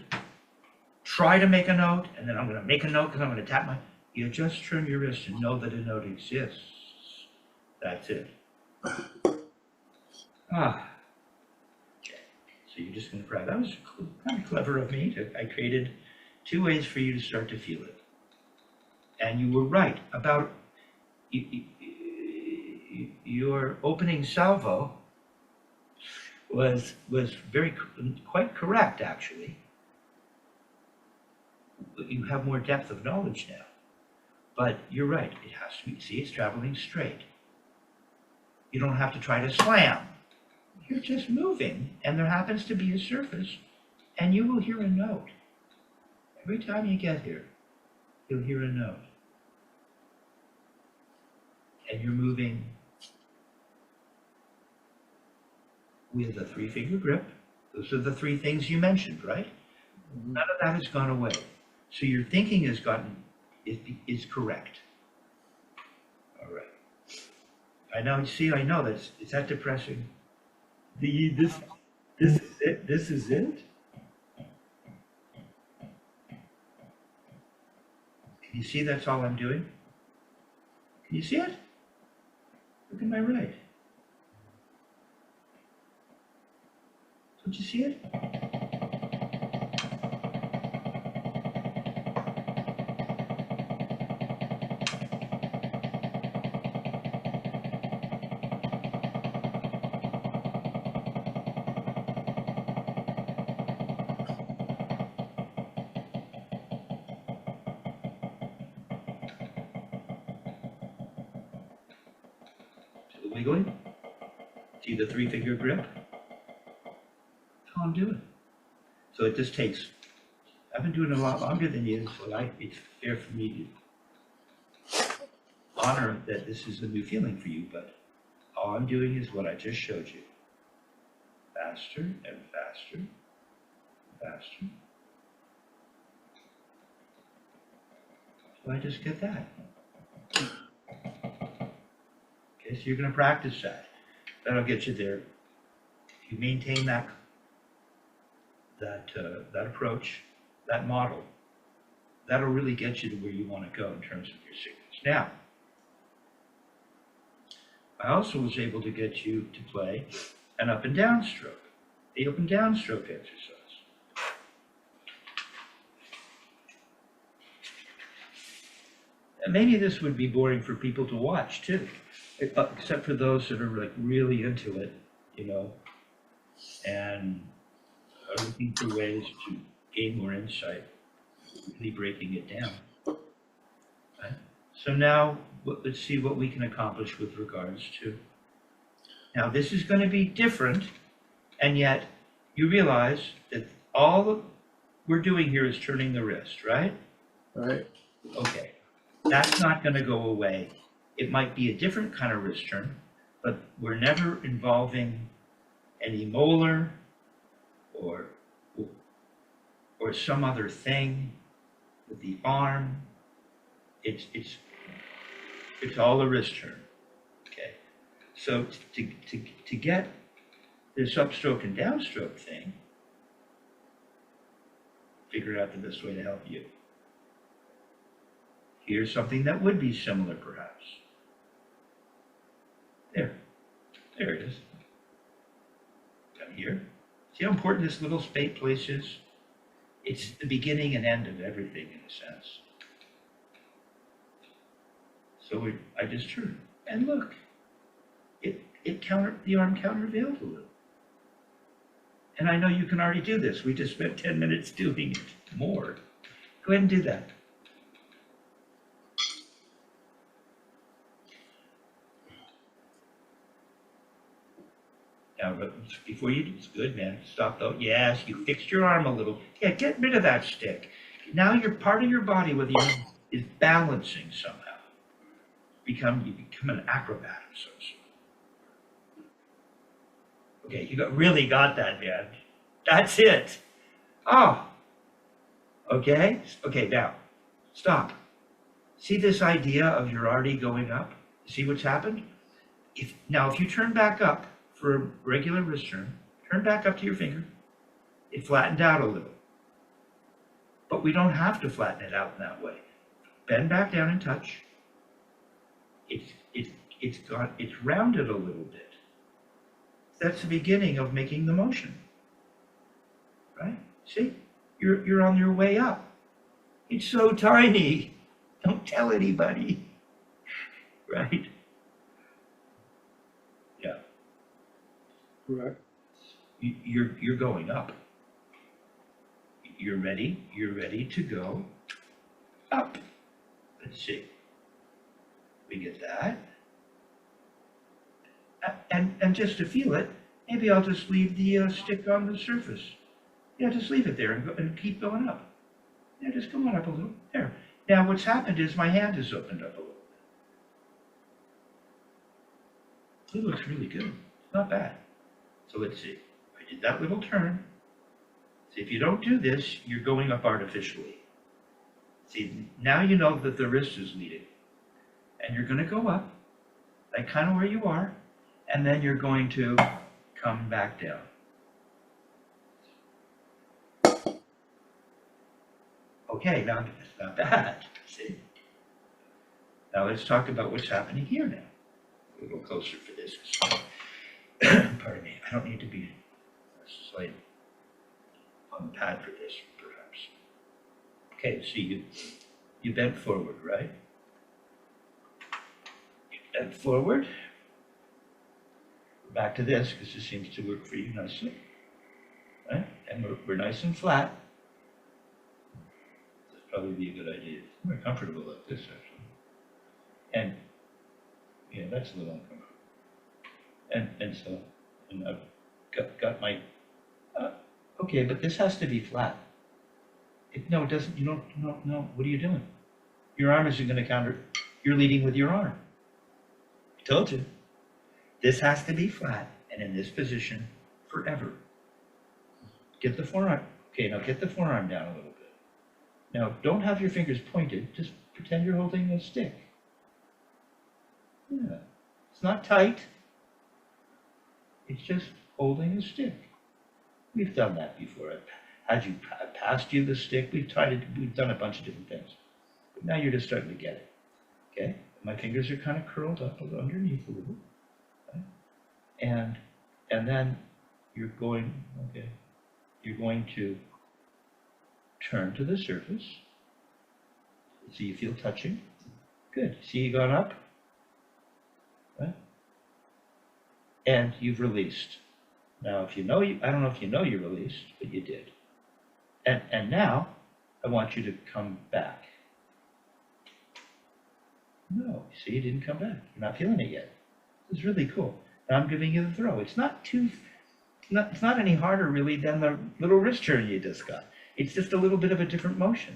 try to make a note, and then I'm going to make a note because I'm going to tap my... You just turn your wrist and know that a note exists. That's it. Ah. Okay. So you're just going to practice. That was kind of clever of me. I created 2 ways for you to start to feel it. And you were right about your opening salvo was quite correct, actually. You have more depth of knowledge now. But you're right, it has to be, see, it's traveling straight. You don't have to try to slam. You're just moving, and there happens to be a surface, and you will hear a note. Every time you get here, you'll hear a note. And you're moving with a 3-finger grip. Those are the 3 things you mentioned, right? Mm-hmm. None of that has gone away. So your thinking is is correct. All right. I know, see, I know this. Is that depressing? This is it? This is it? Can you see that's all I'm doing? Can you see it? Look at my right. Don't you see it? Wiggling. See the 3-finger grip? That's all I'm doing. So it just takes, I've been doing it a lot longer than you, so it's fair for me to honor that this is a new feeling for you, but all I'm doing is what I just showed you. Faster and faster, faster. So I just get that. Okay, so you're going to practice that. That'll get you there. If you maintain that approach, that model, that'll really get you to where you want to go in terms of your signals. Now, I also was able to get you to play an up and down stroke, the up and down stroke exercise. And maybe this would be boring for people to watch too, except for those that are like really into it, you know, and are looking for ways to gain more insight, really breaking it down. Right? So now let's see what we can accomplish with regards to. Now this is going to be different, and yet you realize that all we're doing here is turning the wrist, right? Right. Okay. That's not going to go away. It might be a different kind of wrist turn, but we're never involving any molar or some other thing with the arm. It's all a wrist turn. Okay. So to get this upstroke and downstroke thing, figure out the best way to help you. Here's something that would be similar, perhaps. There it is. Come here. See how important this little space place is? It's the beginning and end of everything, in a sense. So I just turn, and look, the arm countervailed a little. And I know you can already do this. We just spent 10 minutes doing it more. Go ahead and do that. Now, before you do, it's good, man. Stop though. Yes, you fixed your arm a little. Yeah, get rid of that stick. Now your part of your body with the arm is balancing somehow. You become an acrobat of some sort. Okay, you really got that, man. That's it. Oh. Okay. Okay, now stop. See this idea of you're already going up? See what's happened? If you turn back up for a regular wrist turn back up to your finger. It flattened out a little. But we don't have to flatten it out in that way. Bend back down and touch. It's rounded a little bit. That's the beginning of making the motion. Right? See? You're on your way up. It's so tiny. Don't tell anybody. Right? Yeah. Correct. You're going up. You're ready. You're ready to go up. Let's see. We get that. And just to feel it, maybe I'll just leave the stick on the surface. Yeah, just leave it there and keep going up. Yeah, just go on up a little. There. Now what's happened is my hand has opened up a little bit. It looks really good. It's not bad. So let's see. I did that little turn. See, if you don't do this, you're going up artificially. See, now you know that the wrist is leading. And you're going to go up, like kind of where you are, and then you're going to come back down. Okay, now it's not bad. See? Now let's talk about what's happening here now. A little closer for this. Pardon me. I don't need to be slightly on the pad for this, perhaps. Okay, see, you bent forward, right? You bent forward. Back to this, because this seems to work for you nicely. Right? And we're nice and flat. That'd probably be a good idea. It's more comfortable like this, actually. And, yeah, that's a little uncomfortable. And I've got my, okay, but this has to be flat. No, it doesn't, no, what are you doing? Your arm isn't going to counter, you're leading with your arm. I told you. This has to be flat and in this position forever. Get the forearm, okay, now get the forearm down a little bit. Now, don't have your fingers pointed, just pretend you're holding a stick. Yeah, it's not tight. It's just holding a stick. We've done that before. I've passed you the stick. We've done a bunch of different things. But now you're just starting to get it. Okay? My fingers are kind of curled up underneath a little. Right? And then you're going to turn to the surface. So you feel touching. Good. See you gone up? Right? And you've released. Now, if you know, I don't know if you know you released, but you did. And now, I want you to come back. No, see, you didn't come back. You're not feeling it yet. This is really cool. Now I'm giving you the throw. It's not any harder really than the little wrist turn you just got. It's just a little bit of a different motion.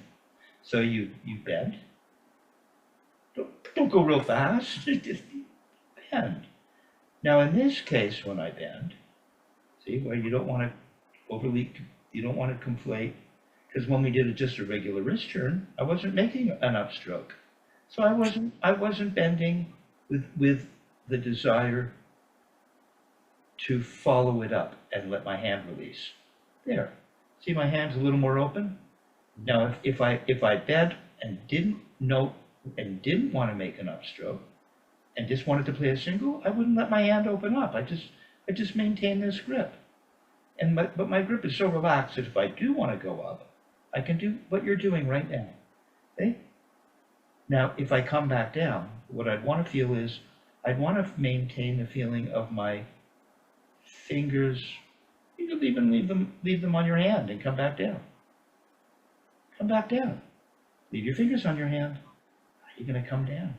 So you bend. Don't go real fast. Just bend. Now in this case, when I bend, see where you don't want to conflate, because when we did just a regular wrist turn, I wasn't making an upstroke. So I wasn't bending with the desire to follow it up and let my hand release. There. See my hand's a little more open? Now if I bent and didn't want to make an upstroke and just wanted to play a single, I wouldn't let my hand open up. I just maintain this grip. But my grip is so relaxed that if I do want to go up, I can do what you're doing right now. Okay? Now, if I come back down, what I'd want to feel is I'd want to maintain the feeling of my fingers. You could even leave them on your hand and come back down. Come back down. Leave your fingers on your hand. You're going to come down.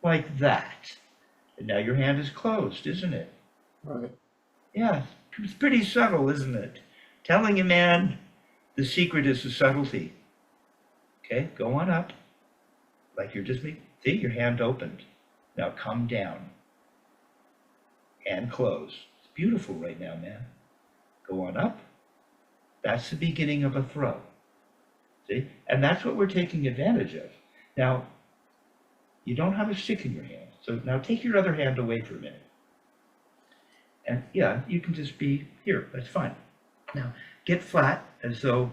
Like that. And now your hand is closed, isn't it? Right. Yeah, it's pretty subtle, isn't it? Telling you, man, the secret is the subtlety. Okay, go on up. Like you're just making, see, your hand opened. Now come down. And close. It's beautiful right now, man. Go on up. That's the beginning of a throw. See? And that's what we're taking advantage of. Now, you don't have a stick in your hand. So now take your other hand away for a minute. And yeah, you can just be here. That's fine. Now, get flat as though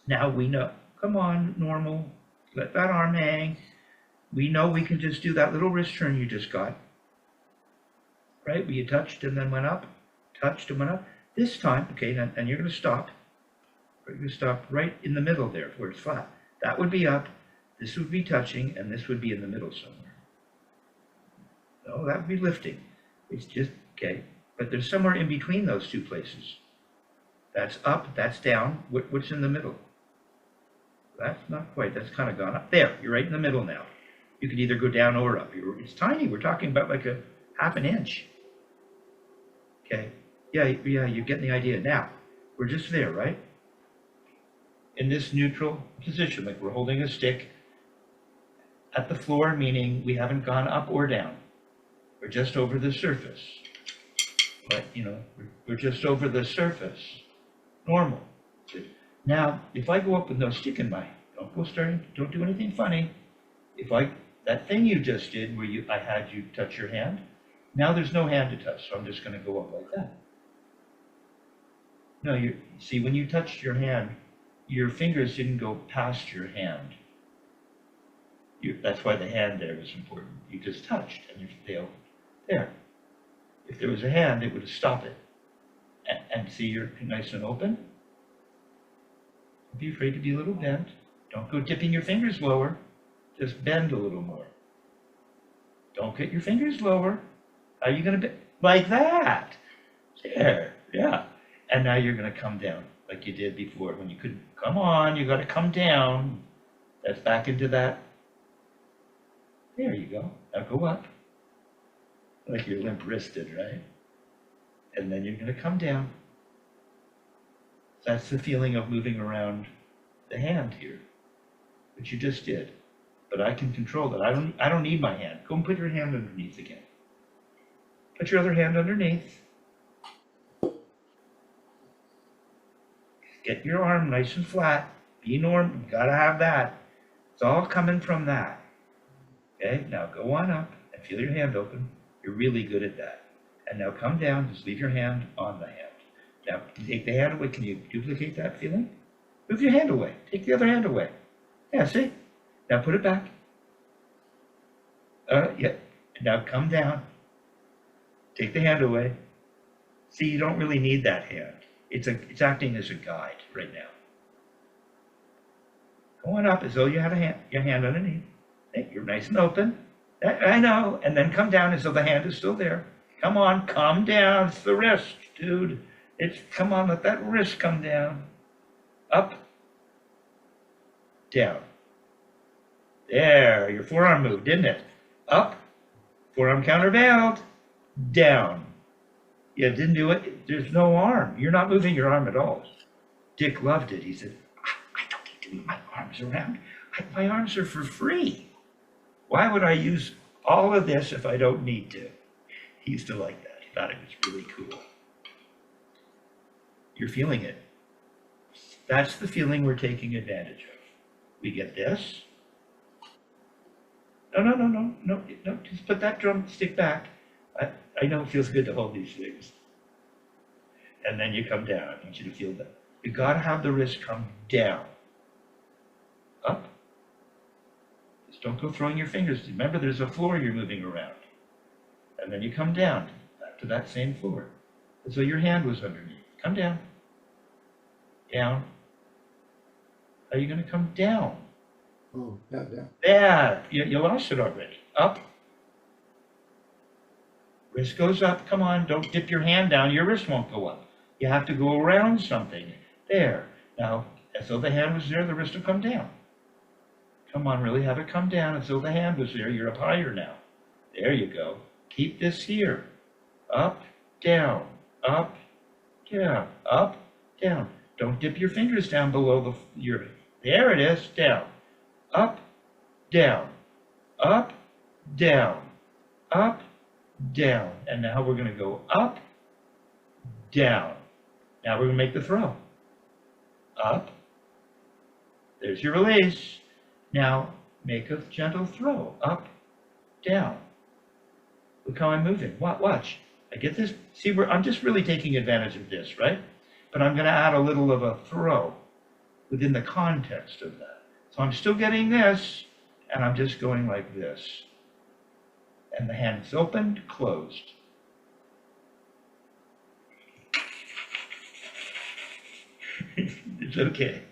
now we know. Come on, normal. Let that arm hang. We know we can just do that little wrist turn you just got. Right? Where you touched and then went up. Touched and went up. This time, okay, and you're going to stop. You're going to stop right in the middle there where it's flat. That would be up. This would be touching, and this would be in the middle somewhere. No, that would be lifting. It's just, okay. But there's somewhere in between those two places. That's up, that's down. What's in the middle? That's not quite, that's kind of gone up. There, you're right in the middle now. You can either go down or up. It's tiny, we're talking about like a half an inch. Okay, yeah, you're getting the idea. Now, we're just there, right? In this neutral position, like we're holding a stick at the floor, meaning we haven't gone up or down. We're just over the surface. But, you know, we're just over the surface. Normal. Now, if I go up with no stick in my hand, don't do anything funny. That thing you just did where I had you touch your hand, now there's no hand to touch, so I'm just going to go up like that. No, see, when you touched your hand, your fingers didn't go past your hand. That's why the hand there was important. You just touched, and they opened. There. If there was a hand, it would have stopped it. And see, you're nice and open. Don't be afraid to be a little bent. Don't go dipping your fingers lower. Just bend a little more. Don't get your fingers lower. How are you going to bend? Like that. There. Yeah. And now you're going to come down like you did before when you couldn't. Come on, you got to come down. That's back into that. There you go. Now go up. Like you're limp-wristed, right? And then you're going to come down. That's the feeling of moving around the hand here, which you just did. But I can control that. I don't need my hand. Go and put your hand underneath again. Put your other hand underneath. Get your arm nice and flat. Be normal. You gotta have that. It's all coming from that. Okay, now go on up and feel your hand open. You're really good at that. And now come down, just leave your hand on the hand. Now take the hand away. Can you duplicate that feeling? Move your hand away. Take the other hand away. Yeah, see? Now put it back. Yeah. Now come down. Take the hand away. See, you don't really need that hand. It's acting as a guide right now. Go on up as though you had your hand underneath. Hey, you're nice and open. I know. And then come down as though the hand is still there. Come on, come down. It's the wrist, dude. Come on, let that wrist come down. Up. Down. There, your forearm moved, didn't it? Up. Forearm countervailed. Down. Yeah, didn't do it. There's no arm. You're not moving your arm at all. Dick loved it. He said, I don't need to move my arms around. My arms are for free. Why would I use all of this if I don't need to? He used to like that. He thought it was really cool. You're feeling it. That's the feeling we're taking advantage of. We get this. No. Just put that drumstick back. I know it feels good to hold these things. And then you come down. I want you to feel that. You got to have the wrist come down. Up. Just don't go throwing your fingers. Remember, there's a floor you're moving around. And then you come down back to that same floor. As though your hand was underneath. Come down. Down. Are you going to come down? Oh, yeah, down. There. You lost it already. Up. Wrist goes up. Come on, don't dip your hand down. Your wrist won't go up. You have to go around something. There. Now, as though the hand was there, the wrist will come down. Come on, really have it come down as though the hand was there. You're up higher now. There you go. Keep this here. Up, down, up, down, up, down. Don't dip your fingers down below your, there it is, down. Up, down, up, down, up, down. And now we're going to go up, down. Now we're going to make the throw. Up. There's your release. Now make a gentle throw. Up, down. Look how I'm moving. Watch. I get this. See, I'm just really taking advantage of this, right? But I'm going to add a little of a throw within the context of that. So I'm still getting this, and I'm just going like this. And the hand's opened, closed. It's okay.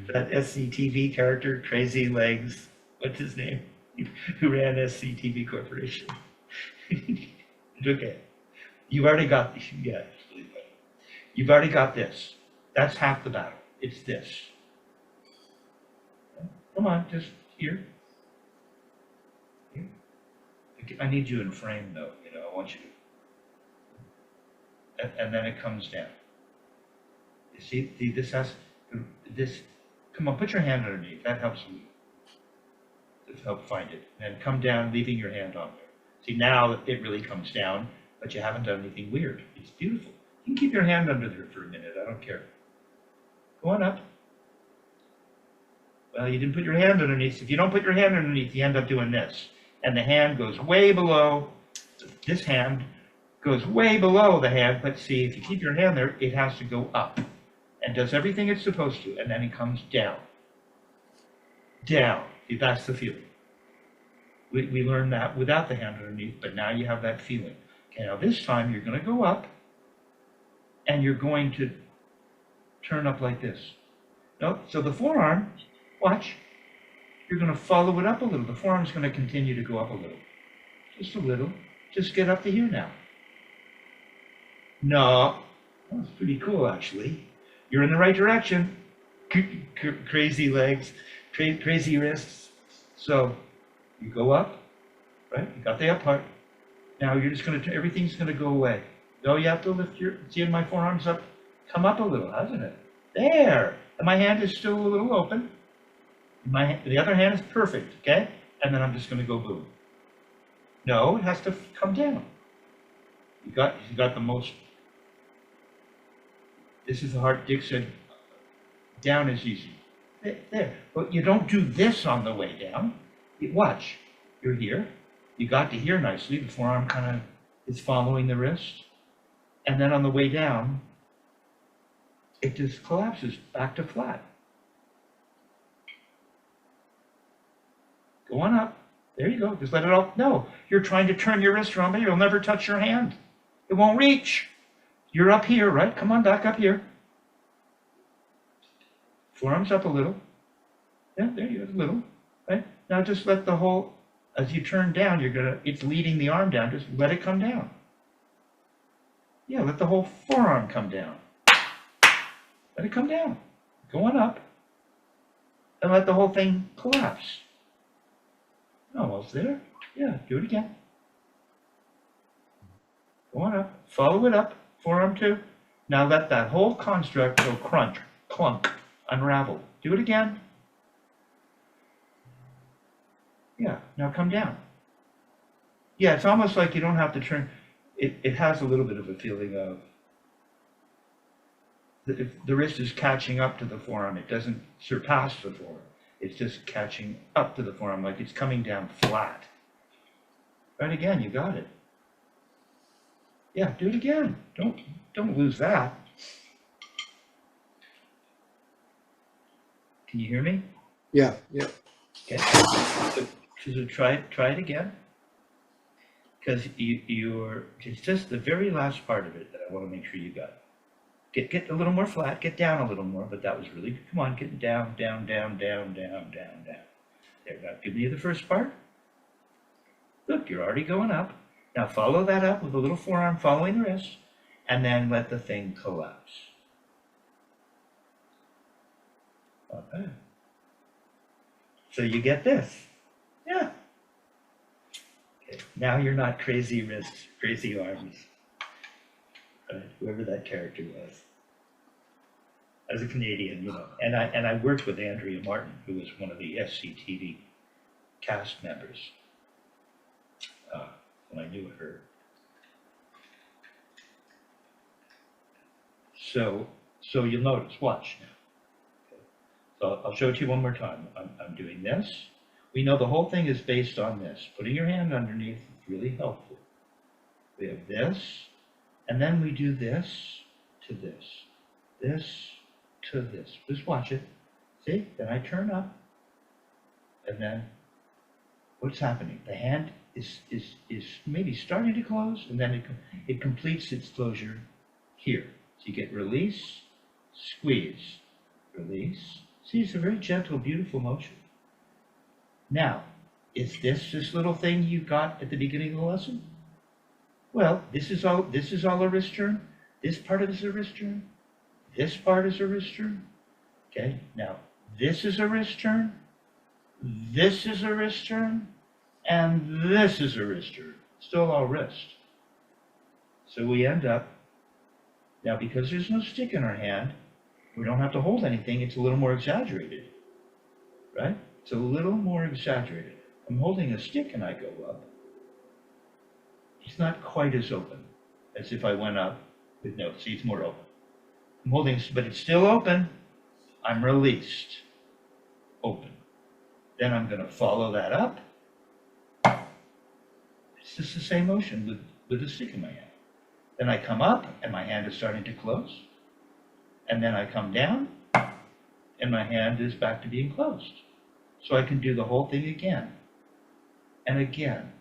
That SCTV character, Crazy Legs, what's his name? Who ran SCTV Corporation. It's okay. You've already got, yeah, you've already got this. That's half the battle. It's this. Come on, just here. Here. I need you in frame though, you know, I want you to, and then it comes down. You see, this has, this, come on, put your hand underneath, that helps me. To help find it. And come down, leaving your hand on there. See, now it really comes down, but you haven't done anything weird. It's beautiful. You can keep your hand under there for a minute, I don't care. Go on up. Well, you didn't put your hand underneath. If you don't put your hand underneath, you end up doing this. And the hand goes way below, this hand goes way below the hand, but see, if you keep your hand there, it has to go up. And does everything it's supposed to, and then it comes down. Down. See, that's the feeling. We learned that without the hand underneath, but now you have that feeling. Okay, now this time you're going to go up, and you're going to turn up like this. No, so the forearm, watch, you're going to follow it up a little. The forearm's going to continue to go up a little. Just a little. Just get up to here now. No, that's pretty cool, actually. You're in the right direction. Crazy legs, crazy wrists. So you go up, right? You got the up part. Now you're just going to, everything's going to go away. No, you have to lift your, see my forearms up, come up a little, hasn't it? There. And my hand is still a little open. The other hand is perfect, okay? And then I'm just going to go boom. No, it has to come down. You got the most, this is the hard, Dick said, down is easy. There. But you don't do this on the way down. Watch. You're here. You got to here nicely. The forearm kind of is following the wrist. And then on the way down, it just collapses back to flat. Go on up. There you go. Just let it all, no. You're trying to turn your wrist around, but it'll never touch your hand. It won't reach. You're up here, right? Come on, back up here. Forearms up a little. Yeah, there you go, a little. Right? Now just let the whole, as you turn down, it's leading the arm down. Just let it come down. Yeah, let the whole forearm come down. Let it come down. Go on up. And let the whole thing collapse. Almost there. Yeah, do it again. Go on up. Follow it up. Forearm too. Now let that whole construct go crunch, clunk, unravel. Do it again. Yeah, now come down. Yeah, it's almost like you don't have to turn. It has a little bit of a feeling of, if the wrist is catching up to the forearm, it doesn't surpass the forearm. It's just catching up to the forearm, like it's coming down flat. Right again, you got it. Yeah, do it again. Don't lose that. Can you hear me? Yeah, yeah. Okay. So try it again. Because it's just the very last part of it that I want to make sure you got. Get a little more flat, get down a little more, but that was really, come on, get down, down, down, down, down, down, down. There, now give me the first part. Look, you're already going up. Now follow that up with a little forearm following the wrist, and then let the thing collapse. Okay. So you get this. Yeah. Okay. Now you're not crazy wrists, crazy arms. Right? Whoever that character was. As a Canadian, and I worked with Andrea Martin, who was one of the SCTV cast members when I knew her. So you'll notice, watch now. Okay. So I'll show it to you one more time. I'm doing this. We know the whole thing is based on this. Putting your hand underneath is really helpful. We have this, and then we do this to this, this to this. Just watch it. See? Then I turn up, and then what's happening? The hand is maybe starting to close, and then it completes its closure here. So you get release, squeeze, release. See, it's a very gentle, beautiful motion. Now, is this little thing you got at the beginning of the lesson? Well, this is all a wrist turn. This part of it is a wrist turn. This part is a wrist turn. Okay, now this is a wrist turn. This is a wrist turn. And this is a wrist turn. Still all wrist. So we end up, now because there's no stick in our hand, we don't have to hold anything, it's a little more exaggerated. Right? It's a little more exaggerated. I'm holding a stick and I go up. It's not quite as open as if I went up with no, see, it's more open. I'm holding, but it's still open. I'm released. Open. Then I'm going to follow that up. It's just the same motion with the stick in my hand. Then I come up and my hand is starting to close. And then I come down and my hand is back to being closed. So I can do the whole thing again and again.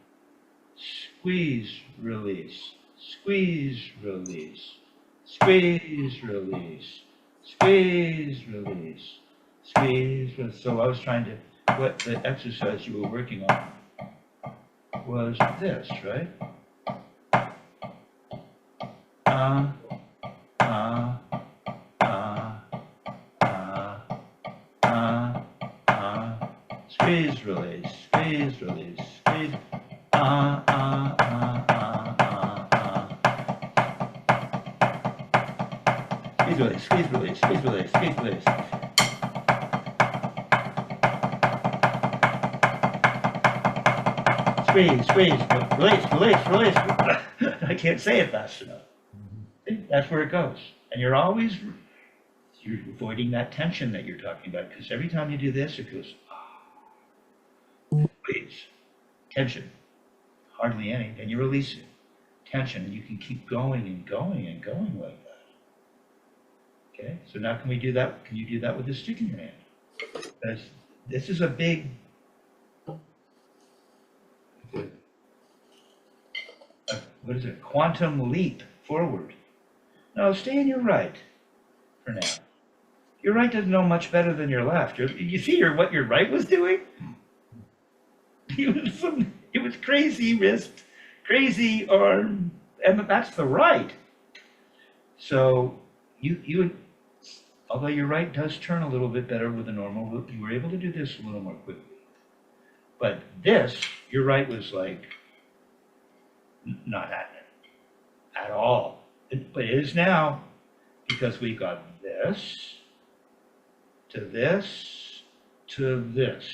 Squeeze, release, squeeze, release, squeeze, release, squeeze, release, squeeze, release. So I was trying to, what the exercise you were working on was this, right? Squeeze, release, squeeze, release, squeeze, Squeeze, release, squeeze, release, squeeze, release, squeeze, release. Squeeze, squeeze, release, release, release. I can't say it fast enough. That's where it goes. And you're avoiding that tension that you're talking about, because every time you do this, it goes, squeeze, tension, hardly any, then you release it, tension, and you can keep going and going and going like that. Okay, so now can we do that? Can you do that with the stick in your hand? Because this is a big, what is it, quantum leap forward. No, stay in your right for now. Your right doesn't know much better than your left. You see what your right was doing? It was crazy wrist, crazy arm, and that's the right. So you, although your right does turn a little bit better with the normal, you were able to do this a little more quickly. But this, your right was like not happening at all. But it is now, because we got this to this to this.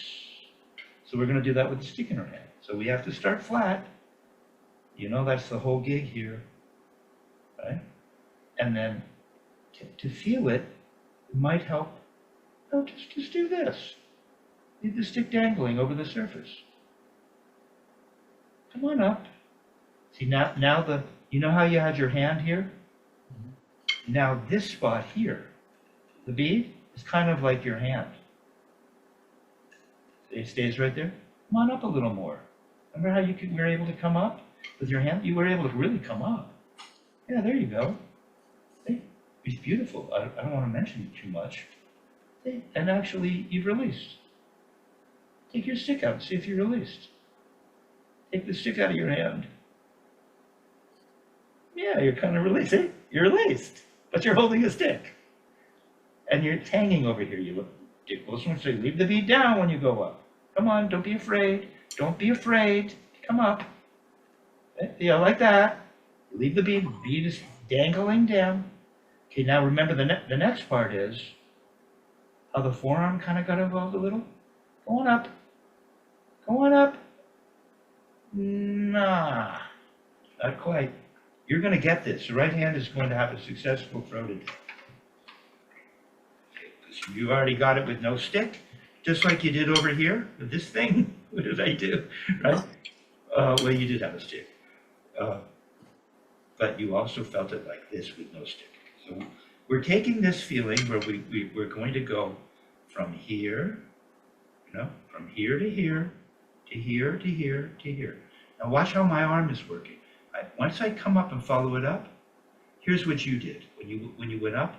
So we're going to do that with the stick in our hand. So we have to start flat. You know, that's the whole gig here, right? And then to feel it, it might help. No, just do this. Leave the stick dangling over the surface. Come on up. See, now you know how you had your hand here? Now this spot here, the bead, is kind of like your hand. It stays right there. Come on up a little more. Remember how you were able to come up with your hand? You were able to really come up. Yeah, there you go. See? It's beautiful. I don't want to mention it too much. See? And actually, you've released. Take your stick out and see if you're released. Take the stick out of your hand. Yeah, you're kind of released. See, you're released, but you're holding a stick. And it's hanging over here. You look, get closer and say, leave the bead down when you go up. Come on, don't be afraid. Don't be afraid. Come up. Yeah, like that. Leave the bead. The bead is dangling down. Okay, now remember the next part is how the forearm kind of got involved a little. Going up. Going up. Nah, not quite. You're going to get this. The right hand is going to have a successful throated. You already got it with no stick, just like you did over here with this thing. What did I do? Right? Well, you did have a stick. But you also felt it like this with no stick. So we're taking this feeling where we're going to go from here, from here to here, to here, to here, to here. Now watch how my arm is working. Once I come up and follow it up, here's what you did. When you went up,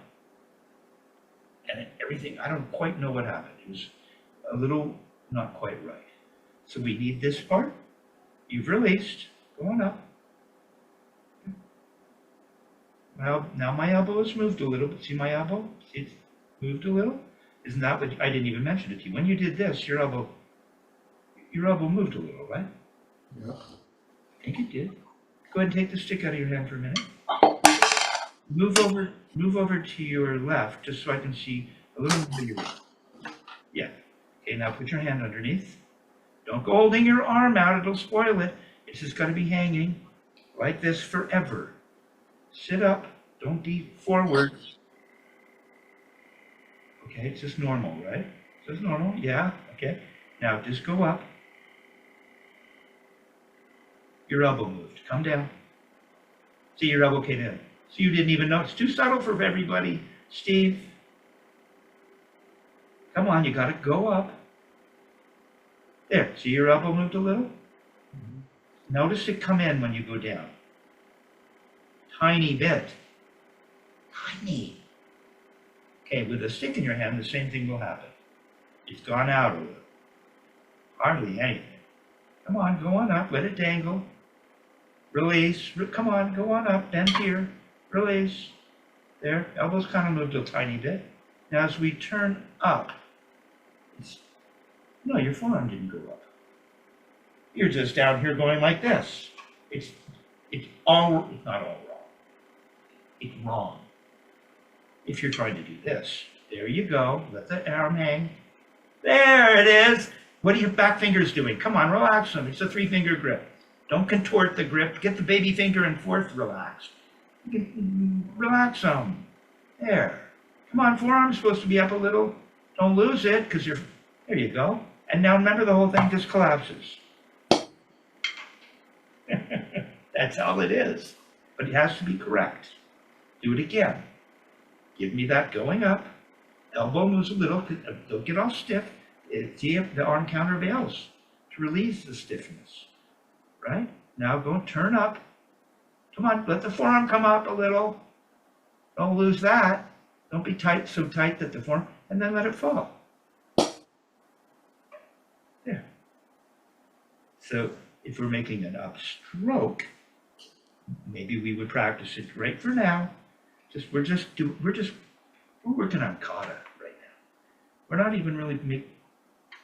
and everything, I don't quite know what happened. It was a little not quite right. So we need this part. You've released, going up. Now my elbow has moved a little. See my elbow? See it's moved a little? Isn't that what, I didn't even mention it to you. When you did this, your elbow moved a little, right? Yeah. I think it did. Go ahead and take the stick out of your hand for a minute. Move over to your left, just so I can see a little bit of your, yeah. Okay, now put your hand underneath. Don't go holding your arm out, it'll spoil it. It's just gotta be hanging like this forever. Sit up, don't be forward. Okay, it's just normal, right? It's just normal, yeah, okay. Now just go up. Your elbow moved, come down. See, your elbow came in. So you didn't even know. It's too subtle for everybody. Steve, come on, you gotta go up. There, see your elbow moved a little? Mm-hmm. Notice it come in when you go down. Tiny bit. Tiny. Okay, with a stick in your hand, the same thing will happen. It's gone out a little. Hardly anything. Come on, go on up, let it dangle. Release, come on, go on up, bend here. Release. There, elbows kind of moved a tiny bit. Now as we turn up, no, your forearm didn't go up. You're just down here going like this. It's not all wrong. It's wrong. If you're trying to do this, there you go. Let the arm hang. There it is. What are your back fingers doing? Come on, relax them. It's a 3-finger grip. Don't contort the grip. Get the baby finger and fourth relaxed. Relax them. There. Come on, forearm's supposed to be up a little. Don't lose it, because there you go. And now remember, the whole thing just collapses. That's all it is. But it has to be correct. Do it again. Give me that going up. Elbow moves a little. Don't get all stiff. See if the arm countervails to release the stiffness. Right? Now go turn up. Come on, let the forearm come up a little. Don't lose that. Don't be tight, so tight that the forearm, and then let it fall. There. So if we're making an upstroke, maybe we would practice it right for now. We're working on kata right now. We're not even really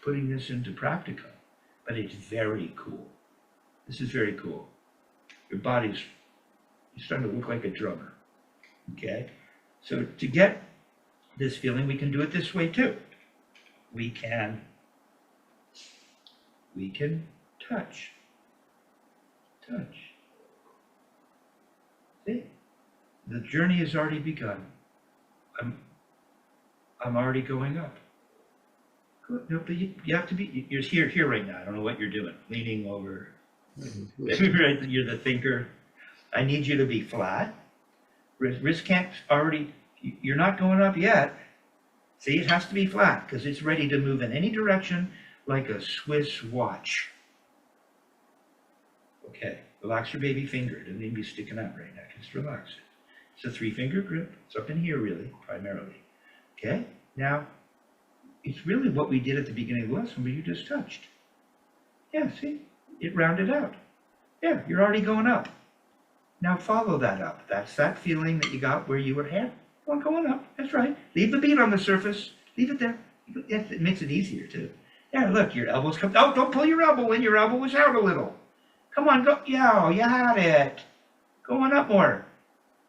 putting this into practicum, but it's very cool. This is very cool. Your body's starting to look like a drummer. Okay? So to get this feeling, we can do it this way too. We can touch. Touch. See? The journey has already begun. I'm already going up. Good. No, but you have to be, you're here right now. I don't know what you're doing. Leaning over. Right, you're the thinker. I need you to be flat. Wrist can't already, you're not going up yet. See, it has to be flat because it's ready to move in any direction like a Swiss watch. Okay, relax your baby finger. It doesn't need to be sticking out right now. Just relax it. It's a 3-finger grip. It's up in here really, primarily. Okay, now it's really what we did at the beginning of the lesson where you just touched. Yeah, see, it rounded out. Yeah, you're already going up. Now follow that up. That's that feeling that you got where you were going up. That's right. Leave the bead on the surface. Leave it there. It makes it easier too. Yeah, look, your elbows come. Oh, don't pull your elbow in. Your elbow was out a little. Come on, go. Yeah, you had it. Going up more.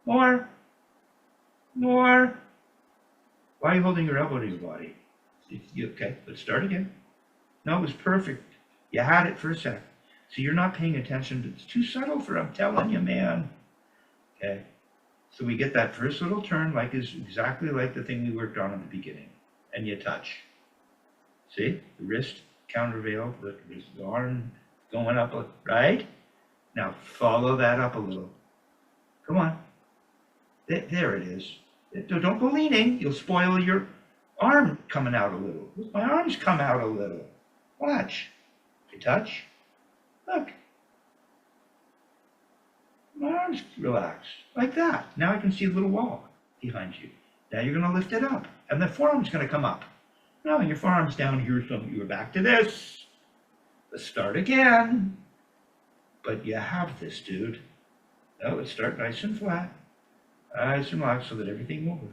More. More. Why are you holding your elbow to your body? Okay, let's start again. No, it was perfect. You had it for a second. So you're not paying attention. It's too subtle for, I'm telling you, man. Okay. So we get that first little turn, like is exactly like the thing we worked on at the beginning. And you touch. See? The wrist countervail, the arm going up, right? Now follow that up a little. Come on. There it is. Don't go leaning. You'll spoil your arm coming out a little. My arms come out a little. Watch. You touch. Look. My arms relax. Like that. Now I can see a little wall behind you. Now you're going to lift it up. And the forearm's going to come up. Now your forearm's down here, so you're back to this. Let's start again. But you have this, dude. Now let's start nice and flat. Nice and locked so that everything will work.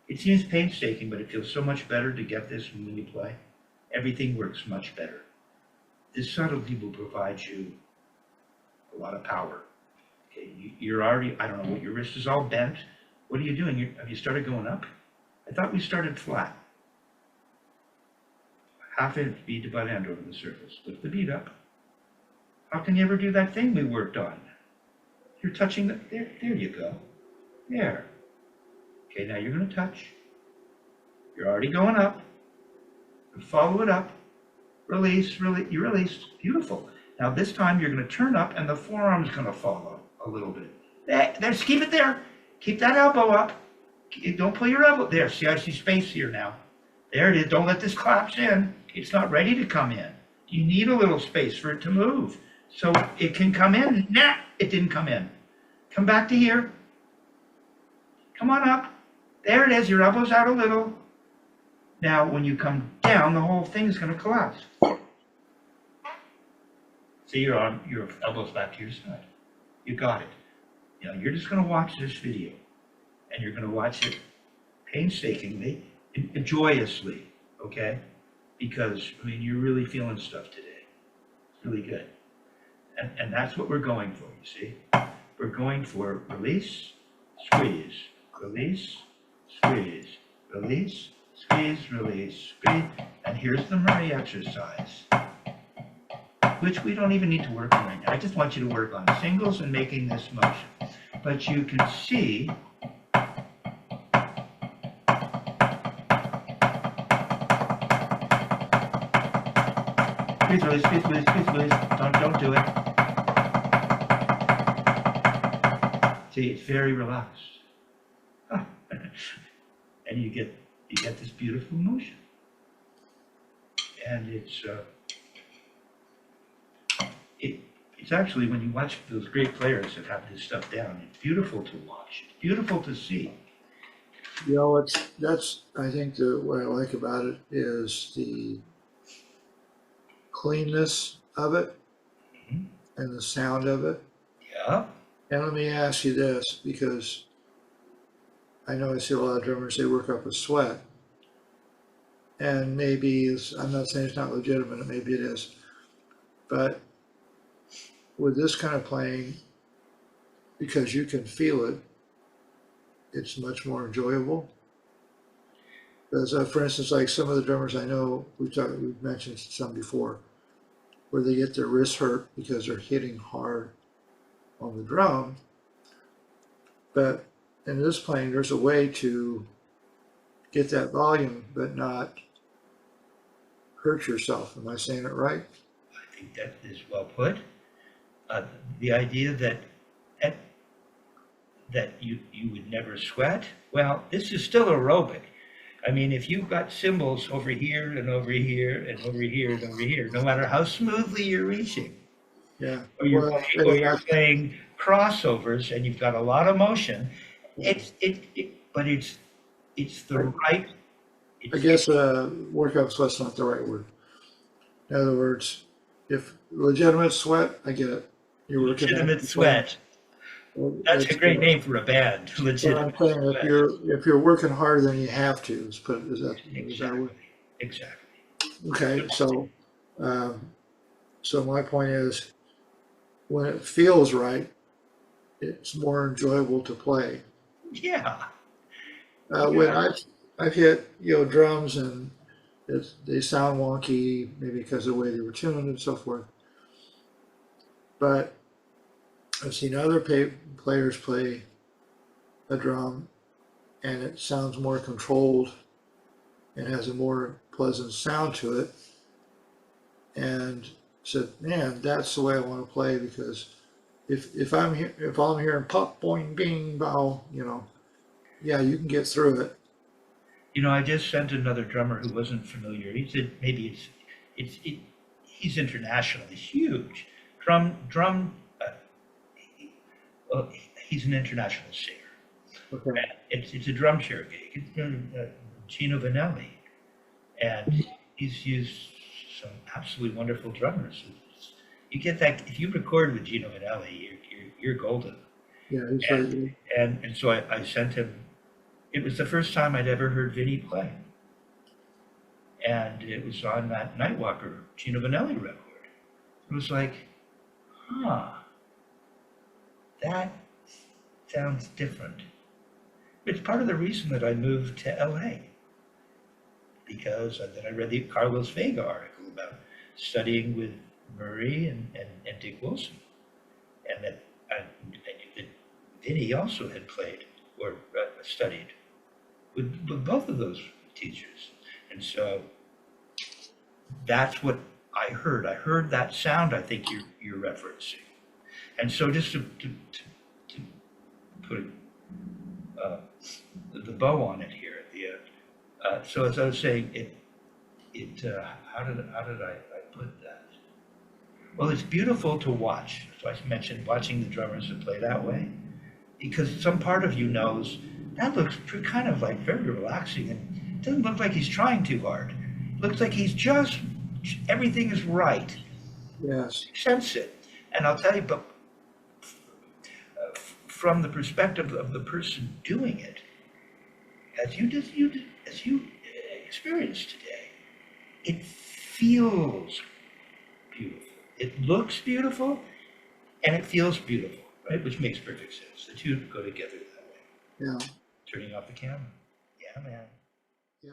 It seems painstaking, but it feels so much better to get this when you play. Everything works much better. This subtlety will provide you a lot of power. Okay, you're already, I don't know, what your wrist is all bent. What are you doing? Have you started going up? I thought we started flat. Half-inch bead to butt end over the surface. Lift the bead up. How can you ever do that thing we worked on? You're touching the, there you go. There. Okay, now you're going to touch. You're already going up. Follow it up. Release, you released. Beautiful. Now this time you're going to turn up and the forearm's going to follow a little bit. Just keep it there. Keep that elbow up. Don't pull your elbow. There, see, I see space here now. There it is. Don't let this collapse in. It's not ready to come in. You need a little space for it to move. So it can come in. Nah, it didn't come in. Come back to here. Come on up. There it is. Your elbow's out a little. Now, when you come down, the whole thing's going to collapse. See, your elbow's back to your side. You got it. Now, you're just going to watch this video. And you're going to watch it painstakingly, joyously, okay? Because, I mean, you're really feeling stuff today. It's really good. And that's what we're going for, you see? We're going for release, squeeze, release, squeeze, release, squeeze, release, squeeze. And here's the Murray exercise, which we don't even need to work on right now. I just want you to work on singles and making this motion. But you can see squeeze, release, squeeze, release, squeeze, release. Don't do it. See, it's very relaxed. And you get this beautiful motion. And it's actually, when you watch those great players that have this stuff down, it's beautiful to watch. It's beautiful to see. You know, that's I think what I like about it is the cleanness of it and the sound of it. Yeah. And let me ask you this, because I know I see a lot of drummers, they work up a sweat. And maybe, I'm not saying it's not legitimate, maybe it is. But with this kind of playing, because you can feel it, it's much more enjoyable. Because, for instance, like some of the drummers I know, we've mentioned some before, where they get their wrists hurt because they're hitting hard on the drum. But in this playing, there's a way to get that volume, but not hurt yourself. Am I saying it right? I think that is well put. The idea that you would never sweat, well, this is still aerobic. I mean, if you've got cymbals over here and over here and over here and over here, no matter how smoothly you're reaching, yeah, or you're playing crossovers and you've got a lot of motion, but it's the right. I guess workout sweat's not the right word. In other words, if legitimate sweat, I get it. You're working legitimate sweat. That's a It's, great name for a band, but I'm legitimate saying sweat. if you're working harder than you have to, is that what? Exactly, exactly. Okay, um, so my point is, when it feels right, it's more enjoyable to play. Yeah, When yeah. I've hit, drums and they sound wonky, maybe because of the way they were tuned and so forth. But I've seen other players play a drum and it sounds more controlled and has a more pleasant sound to it. And said, man, that's the way I want to play because if I'm hearing pop, boing, bing, bow, yeah, you can get through it. I just sent another drummer who wasn't familiar. He said maybe he's international. He's huge. Drum. Well, he's an international singer. Okay. And it's a drum chair gig. It's been Gino Vanelli, and he's used some absolutely wonderful drummers. You get that if you record with Gino Vanelli, you're golden. Yeah, he's very And good. and so I sent him. It was the first time I'd ever heard Vinny play, and it was on that Nightwalker Gino Vanelli record. It was like, huh, that sounds different. It's part of the reason that I moved to LA because then I read the Carlos Vega article about studying with Murray and Dick Wilson, and that I knew that Vinny also had played or studied with both of those teachers. And so that's what I heard. I heard that sound I think you're referencing. And so just to put uh, the bow on it here at the end. So as I was saying, how did I put that? Well, it's beautiful to watch. So I mentioned watching the drummers that play that way, because some part of you knows that looks kind of like very relaxing and doesn't look like he's trying too hard. It looks like he's just everything is right. Yes. Sense it, and I'll tell you, but from the perspective of the person doing it, as you experienced today, it feels beautiful. It looks beautiful, and it feels beautiful, right? Which makes perfect sense. The two go together that way. Yeah. Turning off the camera. Yeah, man. Yeah.